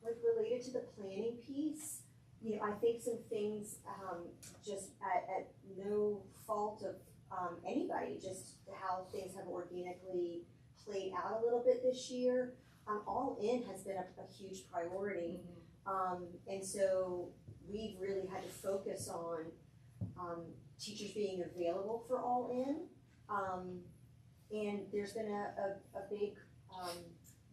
like related to the planning piece, I think some things, just at no fault of anybody, just how things have organically played out a little bit this year. All in has been a huge priority. And so we've really had to focus on teachers being available for all in. And there's been a big,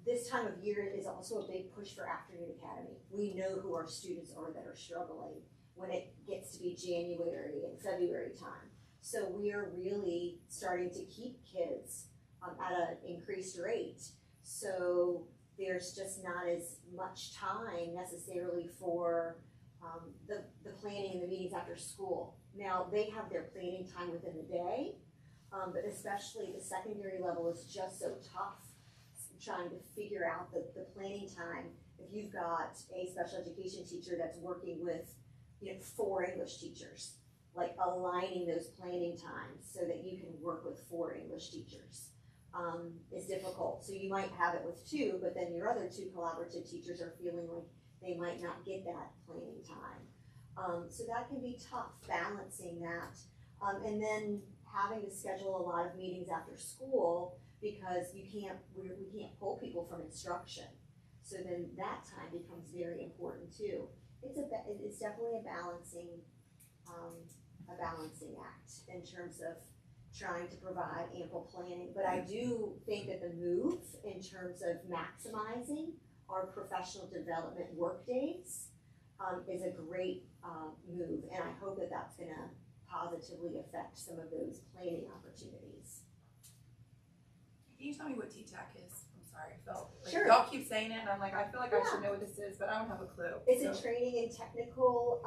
this time of year is also a big push for Afternoon Academy. We know who our students are that are struggling when it gets to be January and February time. So we are really starting to keep kids at an increased rate. So there's just not as much time necessarily for the planning and the meetings after school. Now, they have their planning time within the day, but especially the secondary level is just so tough trying to figure out the planning time. If you've got a special education teacher that's working with 4 English teachers, like aligning those planning times so that you can work with 4 English teachers is difficult. So you might have it with 2, but then your other 2 collaborative teachers are feeling like they might not get that planning time. So that can be tough, balancing that. And then having to schedule a lot of meetings after school because we can't pull people from instruction. So then that time becomes very important too. It's definitely a balancing act in terms of trying to provide ample planning. But I do think that the move in terms of maximizing our professional development work days is a great move, and I hope that that's going to positively affect some of those planning opportunities. Can you tell me what TTAC is? I'm sorry, Sure. Y'all keep saying it, and I'm like, I feel like I should know what this is, but I don't have a clue. It's a training and technical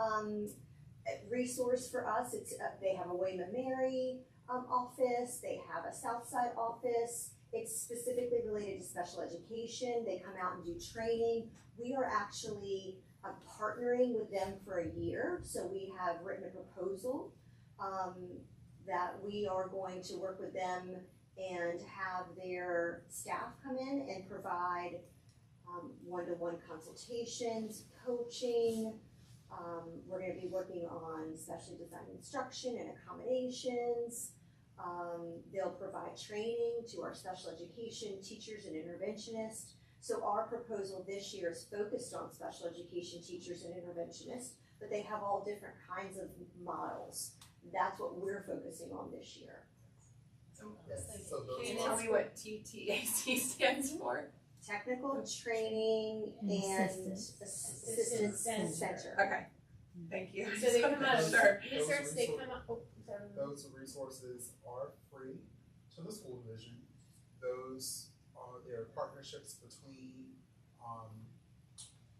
resource for us. It's they have a William & Mary office. They have a Southside office. It's specifically related to special education. They come out and do training. We are actually partnering with them for a year. So we have written a proposal that we are going to work with them and have their staff come in and provide one-to-one consultations, coaching. We're going to be working on specially designed instruction and accommodations. They'll provide training to our special education teachers and interventionists. So our proposal this year is focused on special education teachers and interventionists, but they have all different kinds of models. That's what we're focusing on this year. Can you tell me what TTAC stands for? Technical Training and Assistance Center. Okay, thank you. So they come out of Sure. research, they come out, sorry. Those resources are free to the school division. Those are their partnerships between,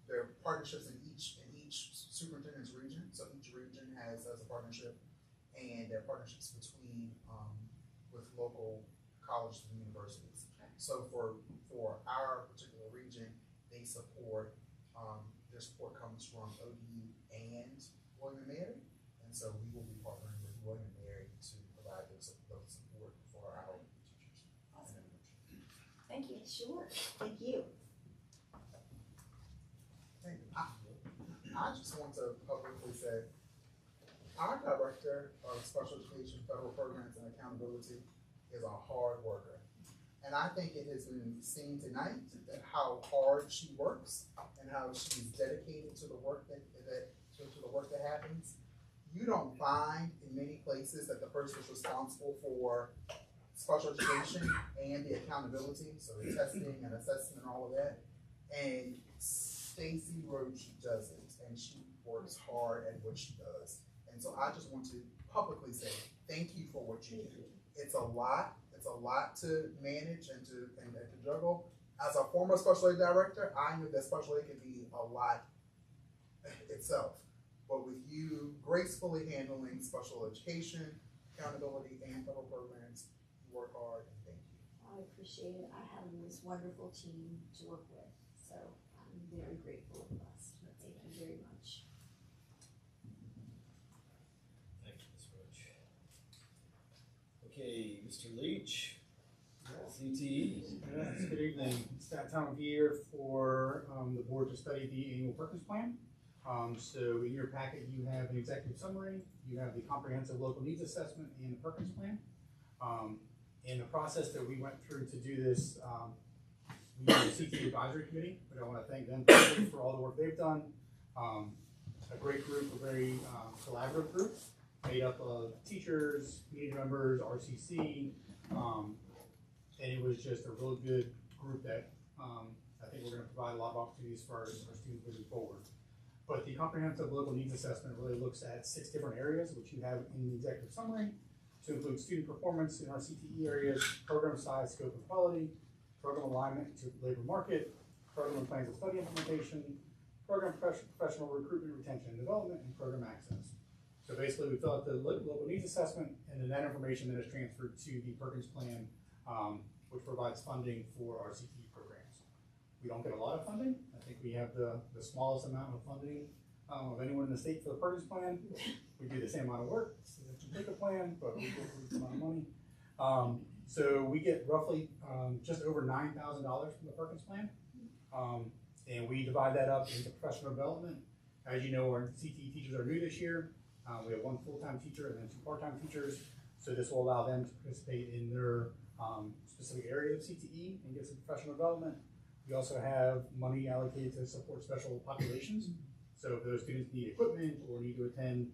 their partnerships in each superintendent's region. So each region has a partnership, and their partnerships between, with local colleges and universities. So for our particular region, they support, their support comes from ODU and William & Mary. And so we will be partnering with William & Mary to provide those support for our teachers. Awesome. Thank you. Sure, thank you. Thank you. I just want to publicly say, our Director of Special Education, Federal Programs and Accountability is a hard worker. And I think it has been seen tonight that how hard she works and how she's dedicated to the work that happens. You don't find in many places that the person is responsible for special education and the accountability, so the testing and assessing and all of that. And Stacy Roach does it, and she works hard at what she does. And so I just want to publicly say thank you for what you do. It's a lot. It's a lot to manage and to juggle. As a former special ed director, I knew that special ed could be a lot itself. But with you gracefully handling special education, accountability, and federal programs, you work hard, and thank you. I appreciate it. I have this wonderful team to work with, so I'm very grateful and blessed. Thank you very much. Thank you, Ms. Roach. Okay, Mr. Leach, CTE. Yes, good evening. It's that time of year for the board to study the annual Perkins Plan. So in your packet, you have an executive summary, you have the comprehensive local needs assessment and the Perkins Plan. In the process that we went through to do this, we had a CTE advisory committee, but I want to thank them for all the work they've done. A great group, a very collaborative group, made up of teachers, community members, RCC, and it was just a really good group that I think we're going to provide a lot of opportunities for our students moving forward. But the comprehensive local needs assessment really looks at 6 different areas, which you have in the executive summary, to include student performance in our CTE areas, program size, scope, and quality, program alignment to the labor market, program and plans of study implementation, program professional recruitment, retention, and development, and program access. So basically, we fill out the local needs assessment, and then that information then is transferred to the Perkins Plan, which provides funding for our CTE programs. We don't get a lot of funding. I think we have the smallest amount of funding of anyone in the state for the Perkins Plan. We do the same amount of work to complete the plan, but we get the amount of money. So we get roughly just over $9,000 from the Perkins Plan. And we divide that up into professional development. As you know, our CTE teachers are new this year. We have 1 full-time teacher and then 2 part-time teachers. So this will allow them to participate in their specific area of CTE and get some professional development. We also have money allocated to support special populations. So if those students need equipment or need to attend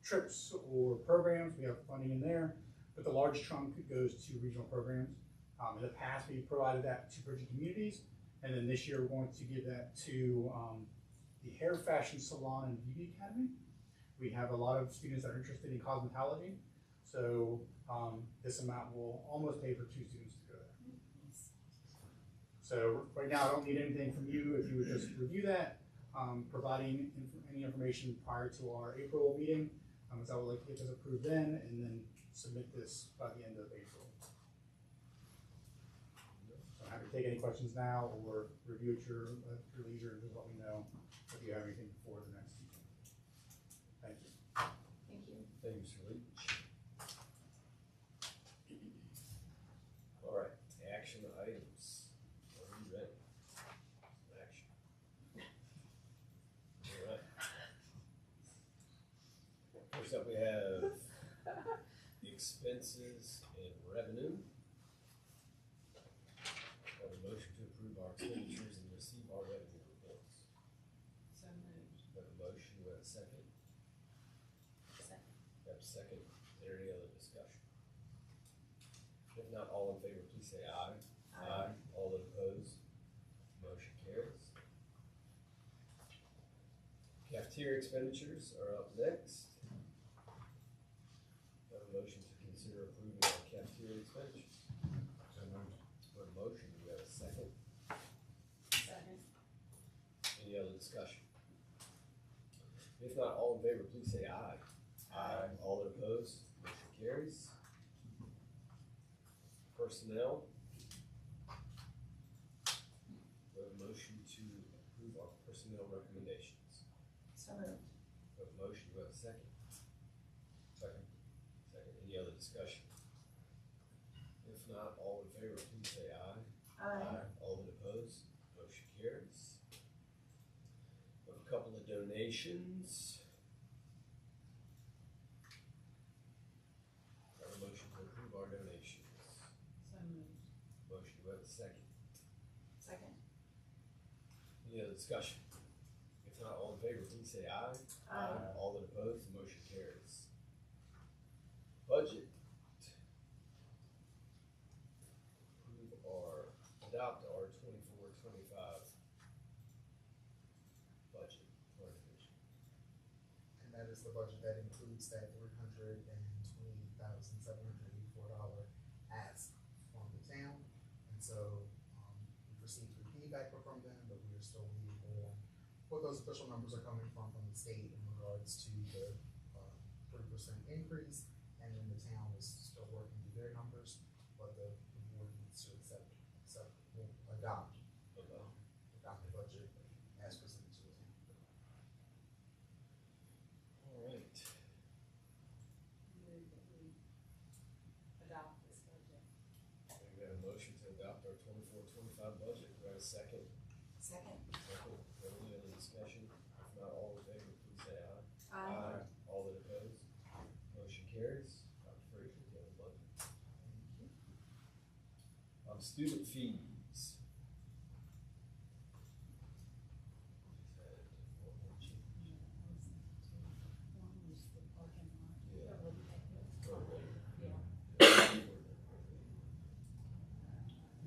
trips or programs, we have funding in there. But the large chunk goes to regional programs. In the past, we provided that to Bridging Communities. And then this year, we're going to give that to the Hair Fashion Salon and Beauty Academy. We have a lot of students that are interested in cosmetology. So this amount will almost pay for 2 students to go there. So right now, I don't need anything from you. If you would just review that, providing any information prior to our April meeting, as I would like to get this approved then, and then submit this by the end of April. So I'm happy to take any questions now or review at your leisure and just let me know if you have anything before the next meeting. Thank you. Thank you. Thank you, Mr. Leach. All right, action items. Are you ready? Action. All right. First up, we have expenses and revenue. Have a motion to approve our expenditures and receive our revenue reports. So moved. We have a motion, we have a second. Second. We have a second. Is there any other discussion? If not, all in favor, please say aye. Aye. All that opposed, motion carries. Cafeteria expenditures are up next. Have a motion to consider approving our cafeteria expenditures. So moved. For a motion, do we have a second? Second. Any other discussion? If not, all in favor, please say aye. Aye. All that opposed, motion carries. Personnel. We have a motion to approve our personnel recommendations. So moved. We have a motion, do we have a second? Second. Second, any other discussion? If not, all in favor, please say aye. Aye. All that opposed, motion carries. We have a couple of donations. We have a motion to approve our donations. So moved. Motion, do we have a second? Second. Any other discussion? If not, all in favor, please say aye. Aye. All that opposed, the motion carries. Budget. Approve or adopt our 24-25 budget for our division. And that is the budget that includes that $328,784 ask from the town. And so, we've received good feedback from them, but we are still waiting on what those official numbers are coming from the state in regards to the 3% increase. And then the town is still working through their numbers, but the board needs to adopt the budget as presented to the town. All right. Move that we adopt this budget. We have a motion to adopt our 24-25 budget. Do I have a second? Second. Second. Any other discussion? If not, all in favor, please say aye. Aye. All that opposed, motion carries. Dr. Frazier, you have a budget. Student fees.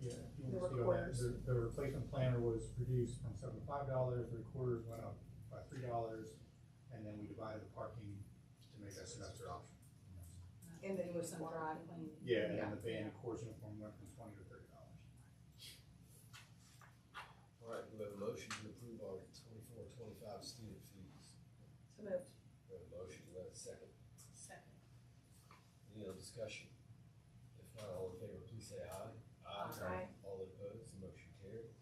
Yeah, if you want to see on that, the replacement planner was reduced from $75, the recorders went up by $3, and then we divided the parking to make that semester option. And then with some drive. Yeah, and then the band and chorus uniform went from $20 to $30. All right, do we have a motion to approve our 24-25 student fees? So moved. We have a motion, do we have a second? Second. Any other discussion? If not, all in favor, please say aye. Aye. All opposed, the motion carries.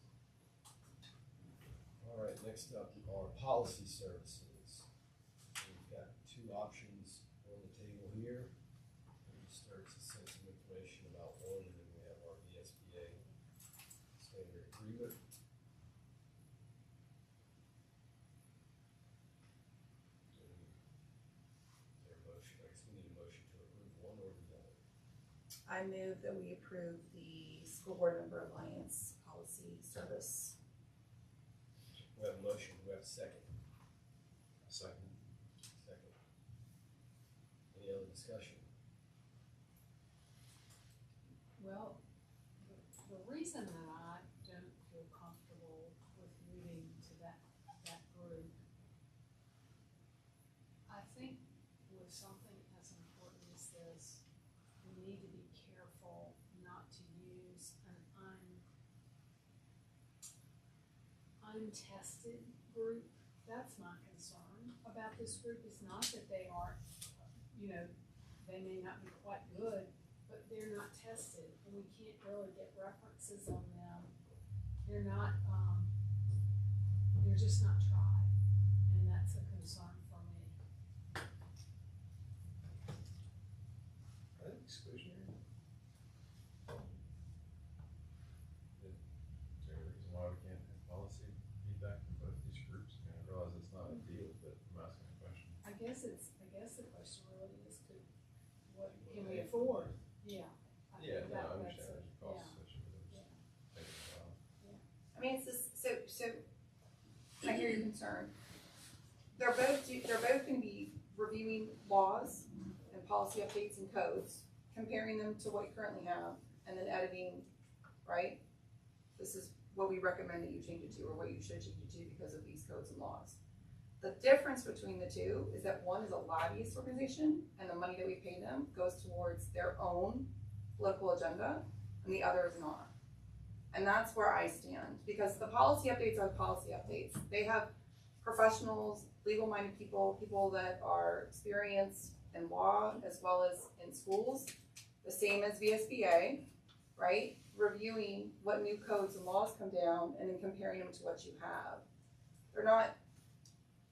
All right, next up are policy services. We've got two options on the table here. We start to send some information about one, and then we have our VSBA standard agreement. Is there a motion? I guess we need a motion to approve one or the other. I move that we approve the School Board Member Alliance Policy Service. We have a motion, we have a second. Second. Second. Any other discussion? Well, the reason that I don't feel comfortable with moving to that group, I think with something as important as this, we need to be careful not to use an untested group. That's my concern about this group, is not that they aren't, they may not be quite good, but they're not tested, and we can't really get references on them. They're not, they're just not tried, and that's a concern for me. Exclusionary? Is there a reason why we can't have policy feedback from both these groups? I mean, I realize it's not ideal, but I'm asking a question. I guess the question really is, what can we afford? Yeah. Yeah, no, I that's understand it. there's a cost Yeah. associated with it. Taking a while. I mean, it's just, so I hear your concern. They're both gonna be reviewing laws and policy updates and codes, comparing them to what you currently have, and then editing right? This is what we recommend that you change it to, or what you should change it to because of these codes and laws. The difference between the two is that one is a lobbyist organization, and the money that we pay them goes towards their own political agenda, and the other is not. And that's where I stand, because the policy updates are policy updates. They have professionals, legal-minded people, people that are experienced in law as well as in schools, the same as VSBA, right? Reviewing what new codes and laws come down and then comparing them to what you have. They're not,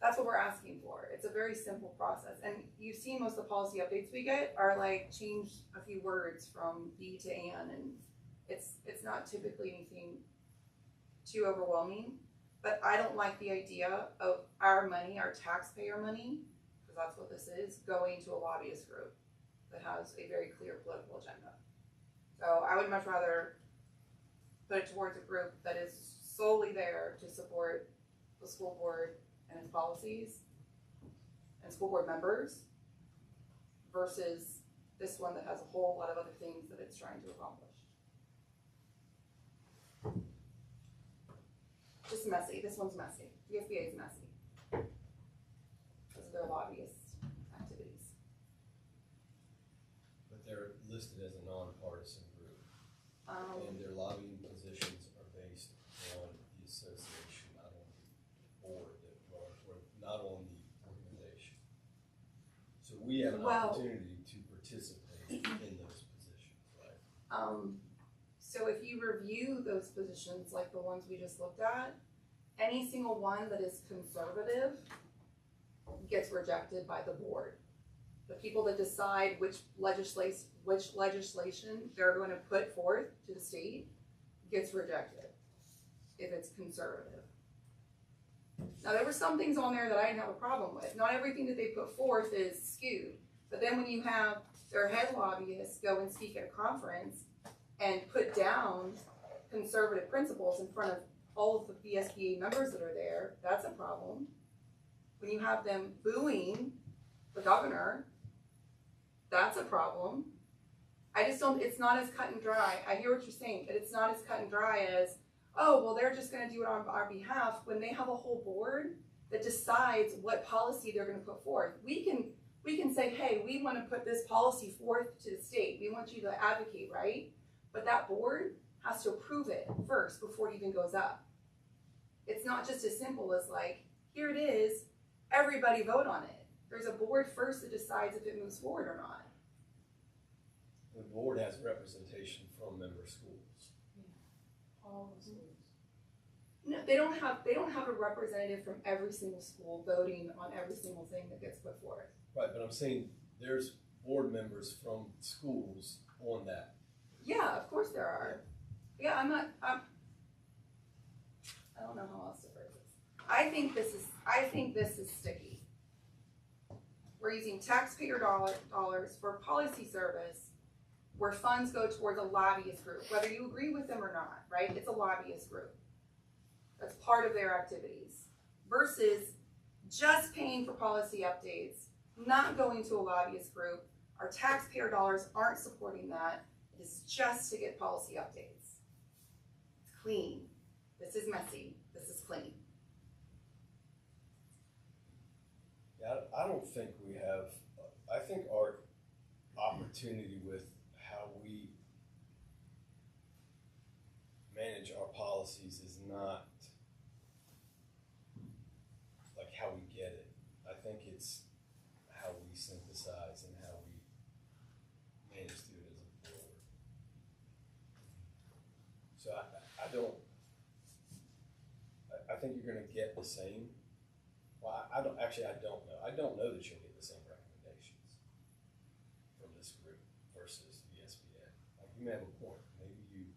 that's what we're asking for. It's a very simple process. And you've seen most of the policy updates we get are like change a few words from B to Ann, and it's not typically anything too overwhelming. But I don't like the idea of our money, our taxpayer money, because that's what this is, going to a lobbyist group that has a very clear political agenda. So I would much rather put it towards a group that is solely there to support the school board and its policies and school board members versus this one that has a whole lot of other things that it's trying to accomplish. Just messy. This one's messy. VSBA is messy because of their lobbyist activities. But they're listed as a nonpartisan group, and their lobbying positions are based on the association, not on the board, or not on the organization. So we have an opportunity to participate in those positions, right? So if you review those positions, like the ones we just looked at, any single one that is conservative gets rejected by the board. The people that decide which legislation they're going to put forth to the state gets rejected if it's conservative. Now there were some things on there that I didn't have a problem with. Not everything that they put forth is skewed, but then when you have their head lobbyists go and speak at a conference and put down conservative principles in front of all of the VSBA members that are there, that's a problem. When you have them booing the governor, that's a problem. I just don't, it's not as cut and dry. I hear what you're saying, but it's not as cut and dry as, oh, well, they're just gonna do it on our behalf, when they have a whole board that decides what policy they're gonna put forth. We can say, hey, we wanna put this policy forth to the state. We want you to advocate, right? But that board has to approve it first before it even goes up. It's not just as simple as like, here it is, everybody vote on it. There's a board first that decides if it moves forward or not. The board has representation from member schools. All the schools. No, they don't have a representative from every single school voting on every single thing that gets put forth. Right, but I'm saying there's board members from schools on that. Yeah, of course there are. Yeah, I don't know how else to phrase this. I think this is sticky. We're using taxpayer dollars for policy service where funds go towards a lobbyist group, whether you agree with them or not, right? It's a lobbyist group. That's part of their activities. Versus just paying for policy updates, not going to a lobbyist group. Our taxpayer dollars aren't supporting that. It is just to get policy updates. It's clean. This is messy. This is clean. Yeah, I don't think we have, I think our opportunity with how we manage our policies is not like how we get it. I think it's how we synthesize and how we manage through it as a board. So I think you're gonna get the same. Well, I don't know. I don't know that you'll get the same recommendations from this group versus VSBA. Like, you may have a point. Maybe you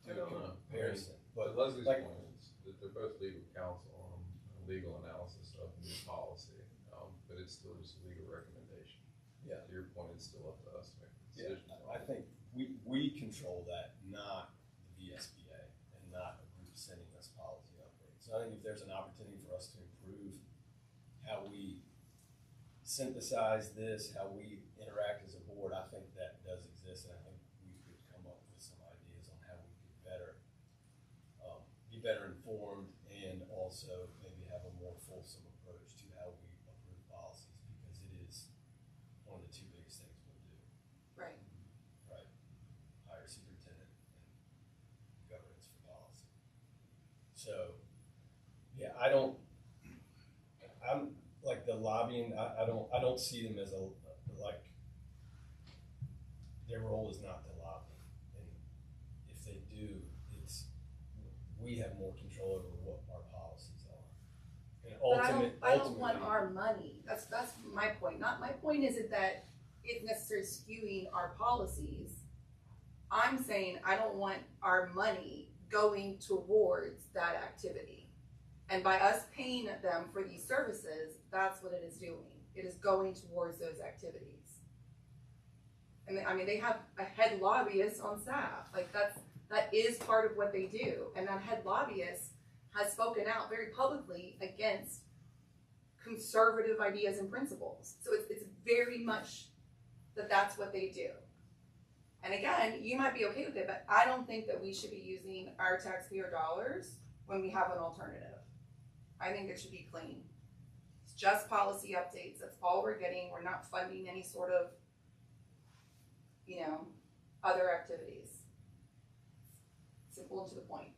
do a comparison. But Leslie's point is that they're both legal counsel on legal analysis of new policy, but it's still just a legal recommendation. Yeah. To your point, it's still up to us to make the decision. Yeah, I think we control that, not the VSBA, and not a group sending us policy updates. So I think if there's an opportunity for us to improve how we synthesize this, how we interact as a board, I think that does exist, and I think we could come up with some ideas on how informed and also maybe have a more fulsome approach to how we approve policies, because it is one of the two biggest things we'll do. Right. Right. Hire superintendent and governance for policy. So, yeah, I'm like the lobbying, I don't see them as like, their role is not to lobby. And if they do, we have more control over what our policies are. And But I don't want our money. That's my point. My point isn't that it's necessarily skewing our policies. I'm saying I don't want our money going towards that activity. And by us paying them for these services, that's what it is doing. It is going towards those activities. And I mean, they have a head lobbyist on staff. Like that is part of what they do. And that head lobbyist has spoken out very publicly against conservative ideas and principles. So it's very much that's what they do. And again, you might be okay with it, but I don't think that we should be using our taxpayer dollars when we have an alternative. I think it should be clean. It's just policy updates. That's all we're getting. We're not funding any sort of, other activities. Simple and to the point.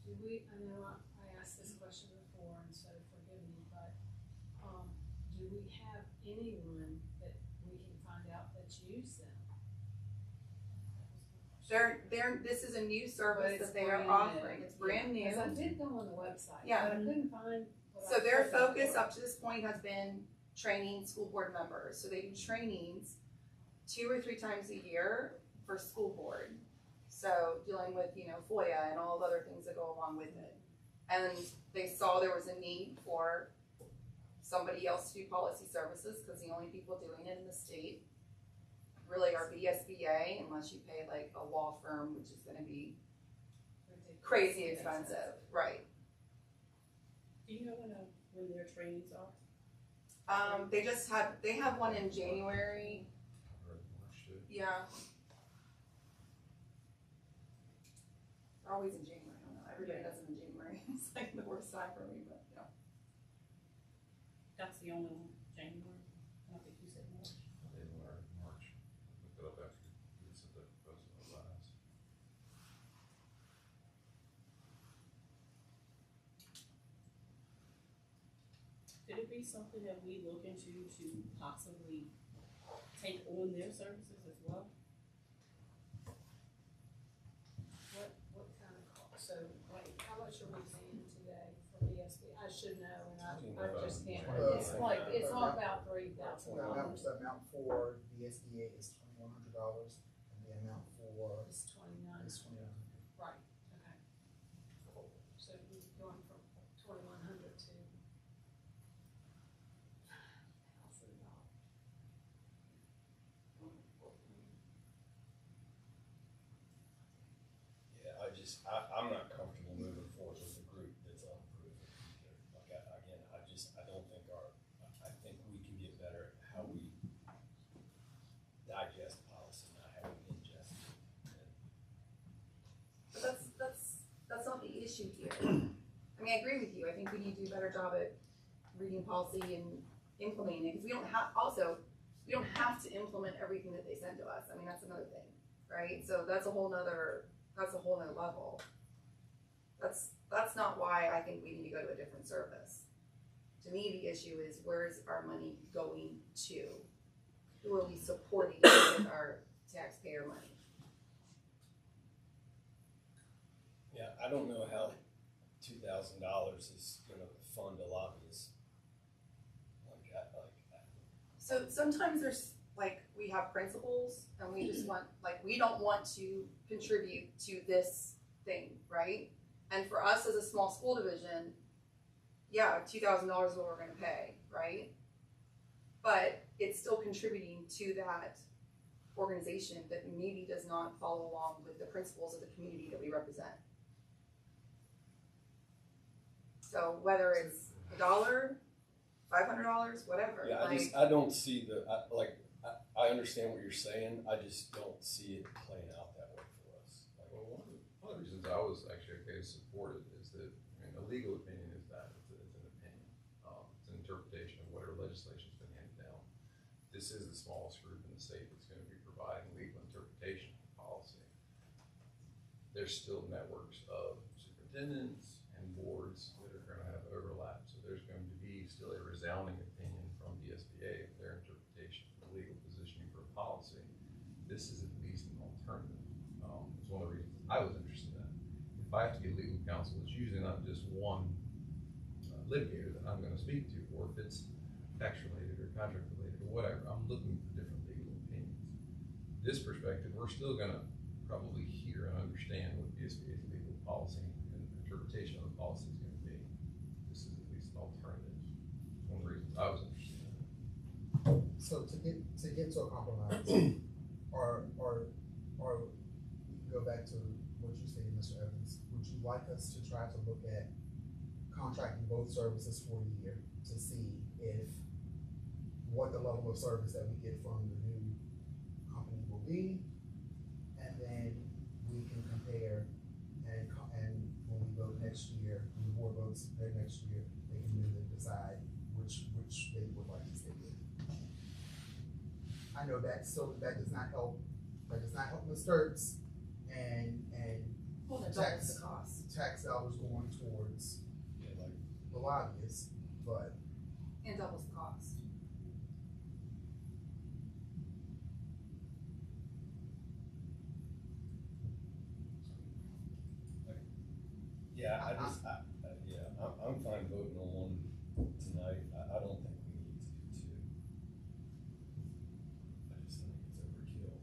I know I asked this question before, and so forgive me, but do we have anyone that we can find out that's used them? This is a new service that they are brand offering. new. It's brand new. Because I did go on the website, Yeah. but I couldn't find what So I their was looking focus for. up to this point has been training school board members. So they do trainings 2 or 3 times a year for school board. So dealing with, FOIA and all the other things that go along with it. And they saw there was a need for somebody else to do policy services, because the only people doing it in the state really are VSBA, unless you pay like a law firm, which is gonna be crazy expensive, right? Do you know when their trainings are? They have one in January. Yeah. They're always in January. I don't know. Everybody does it in January. It's like the worst time for me, but That's the only one, January? I don't think you said March. March. Looked it up after you said that proposal last. Could it be something that we look into to possibly take on their services as well? What kind of cost? So, how much are we paying today for VSB? I should know, and I just can't. It's all about $3,000. The amount for the SBA is $2,100, and the amount for It's 29. is $2,900. Right, okay. So we're going from 2,100 to $1,000. Yeah, I'm not comfortable moving forward with a group that's unproven. Like, I don't think I think we can get better at how we digest policy, not how we ingest it. But that's not the issue here. I mean, I agree with you. I think we need to do a better job at reading policy and implementing it, because we don't have to implement everything that they send to us. I mean, that's another thing, right? So that's a whole nother level. That's not why I think we need to go to a different service. To me, the issue is, where's our money going to? Who are we supporting with our taxpayer money? Yeah, I don't know how $2,000 is gonna fund a lobbyist. So sometimes there's, we have principles, and we just want, we don't want to contribute to this thing, right? And for us as a small school division, yeah, $2,000 is what we're gonna pay, right? But it's still contributing to that organization that maybe does not follow along with the principles of the community that we represent. So whether it's $1, $500, whatever. Yeah, I don't see I understand what you're saying, I just don't see it playing out that way for us. reasons I was actually okay to support it is that, I mean, the legal opinion is that it's an opinion. It's an interpretation of whatever legislation's been handed down. This is the smallest group in the state that's gonna be providing legal interpretation of policy. There's still networks of superintendents and boards that are gonna have overlap, so there's going to be still a resounding opinion from the SBA of their interpretation of the legal positioning for a policy. This is at least an alternative. It's one of the reasons I was interested in that. If I have to get legal counsel, it's usually not just one litigator that I'm gonna speak to, or if it's tax related or contract related or whatever, I'm looking for different legal opinions. This perspective, we're still gonna probably hear and understand what the SBA's legal policy and interpretation of the policy is gonna be. This is at least an alternative. It's one of the reasons I was interested in it. So to get to a compromise, or we can go back to what you stated, Mr. Evans. Would you like us to try to look at contracting both services for a year to see if what the level of service that we get from the new company will be, and then we can compare and when we vote next year, when the board votes next year, they can then decide which they would like to stay with. I know that does not help Ms. Sturts and Well, that doubles the cost. tax dollars going towards the lobbyists, but And doubles the cost. Yeah, I'm fine voting on one tonight. I don't think we need to do two. I just think it's overkill.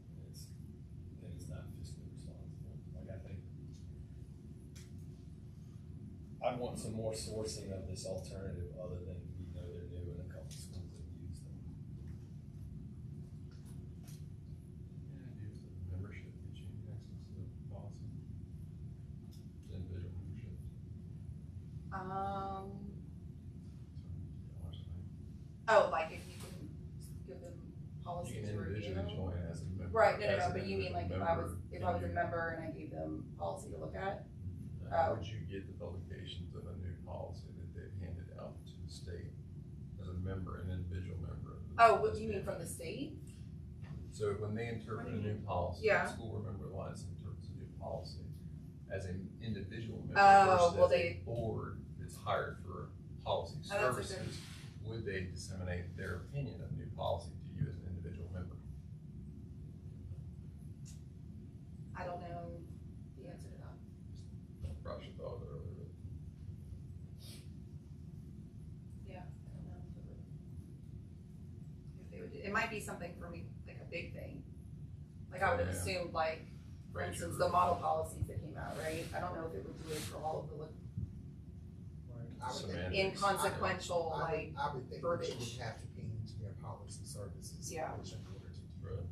It's not fiscally responsible. Like, I think I'd want some more sourcing of this alternative other than we know they're new in a couple schools that use them. Membership gets you access to the policy. Individual membership. Oh, like if you can give them You policies can to review. individually join as a member. Right, no, as an but you mean like if individual I was member, a member and I gave them policy to look at? Would you get the publications of a new policy that they've handed out to the state as a member, an individual member? Of the Oh, what do you mean from the state? So when they interpret a new policy, Yeah. the School Board Member Alliance interprets a new policy as an individual member Oh, well, versus as a board that's hired for policy Oh, that's a good- services. Would they disseminate their opinion of new policy to you as an individual member? I don't know the answer to that. Probably should thought of it earlier. Yeah, I don't know if they would. It might be something for me, like a big thing. Like I would have Yeah. assumed, like for Right, instance, sure. the model policies that came out, right? I don't know if it would do it for all of the I would think- inconsequential like I would think that you verbiage. would have to pay into their policy services. Yeah. Which in order to do Right.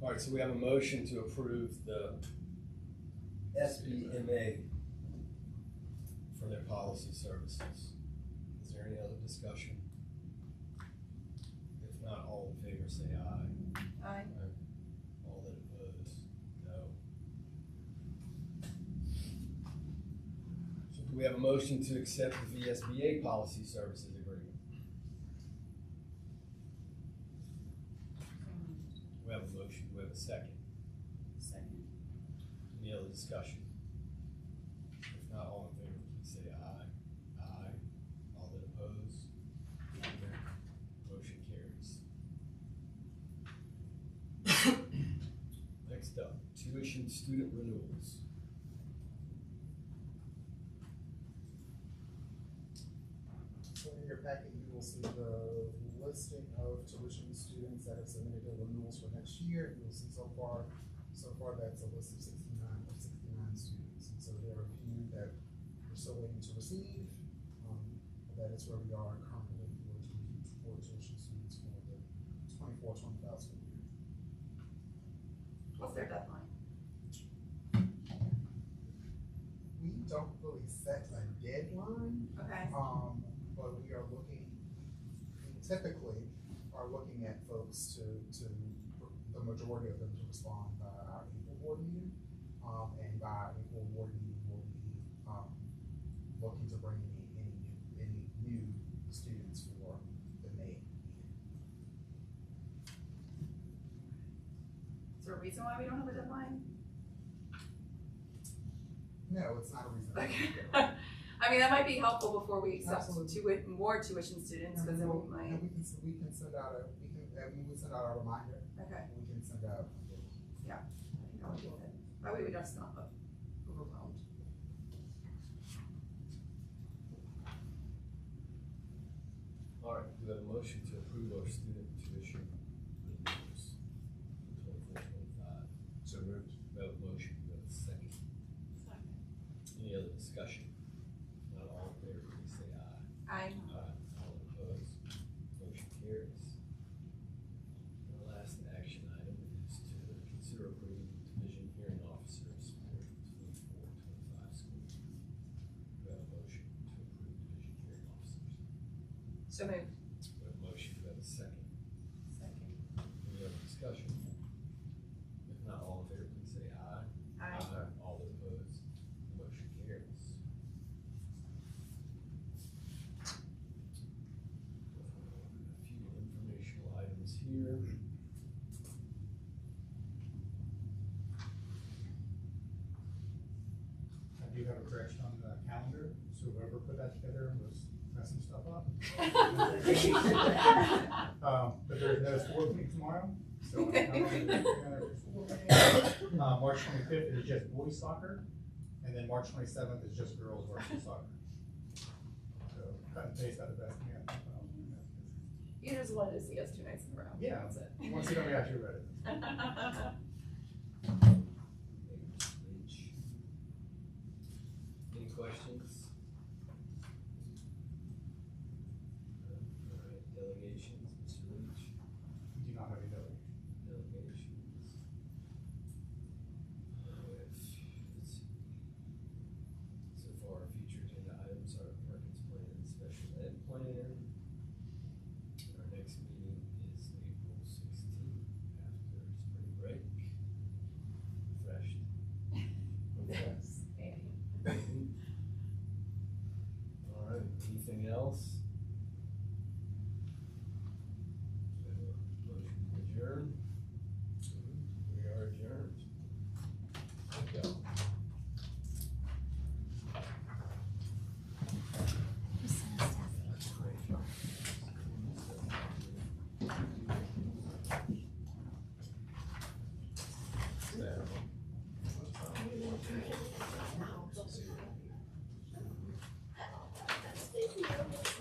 All right, so we have a motion to approve the SBMA for their policy services. Is there any other discussion? If not, all in favor say aye. Aye. All that oppose, no. So do we have a motion to accept the VSBA policy services agreement? We have a motion, do we have a second? Second. Any other discussion? If not, all in favor, please say aye. Aye. All that oppose? Motion carries. Next up, tuition student renewals. So in your packet, you will see the listing of tuition students that have submitted their renewals for next year. You'll see so far that's a list of 69 students. And so there are a few that we're still waiting to receive. But that is where we are currently for tuition students for the 24-25 school year. What's their deadline? We don't really set a deadline. Okay. But we are looking, typically are looking at folks to the majority of them to respond by our April board meeting. And by our April board meeting, we'll be looking to bring in any new students for the May meeting. Is there a reason why we don't have a deadline? No, it's not a reason. Okay. I mean, that might be helpful before we accept Absolutely. more tuition students, because then we might. And we can send out a reminder. Okay. We can send out. Yeah. I think that would be good. That way we just not look overwhelmed. All right, do we have a motion to approve our student tuition renewals for 24-25? So moved. We have a motion, we have a second. Any other discussion? Not all in favor, please say aye. Aye. Aye. All opposed, motion carries. And the last action item is to consider approving division hearing officers for 24-25 school year. We have a motion to approve division hearing officers. So moved. We have a motion, we have a second. Second. Any other discussion? If not, all in favor, please say aye. Aye. All opposed, motion carries. A few informational items here. I do have a correction on the calendar, so whoever put that together was messing stuff up. But there's no sport meet tomorrow, so March 25th is just boys soccer, and then March 27th is just girls varsity soccer. So cut and paste out of that. You just wanted to see us 2 nights in a row. Yeah, That's it. once you know we actually read it. Any questions? All right, delegations, Mr. Leach. We do not have any delegation. Delegations. Let's see. So far, our future agenda items are Perkins Plan and Special Ed Plan. Our next meeting is April 16th, after spring break. Refreshed. Yes. All right, anything else? Motion to adjourn. We are adjourned. Thank you.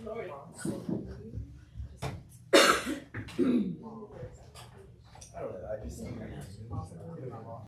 Lord.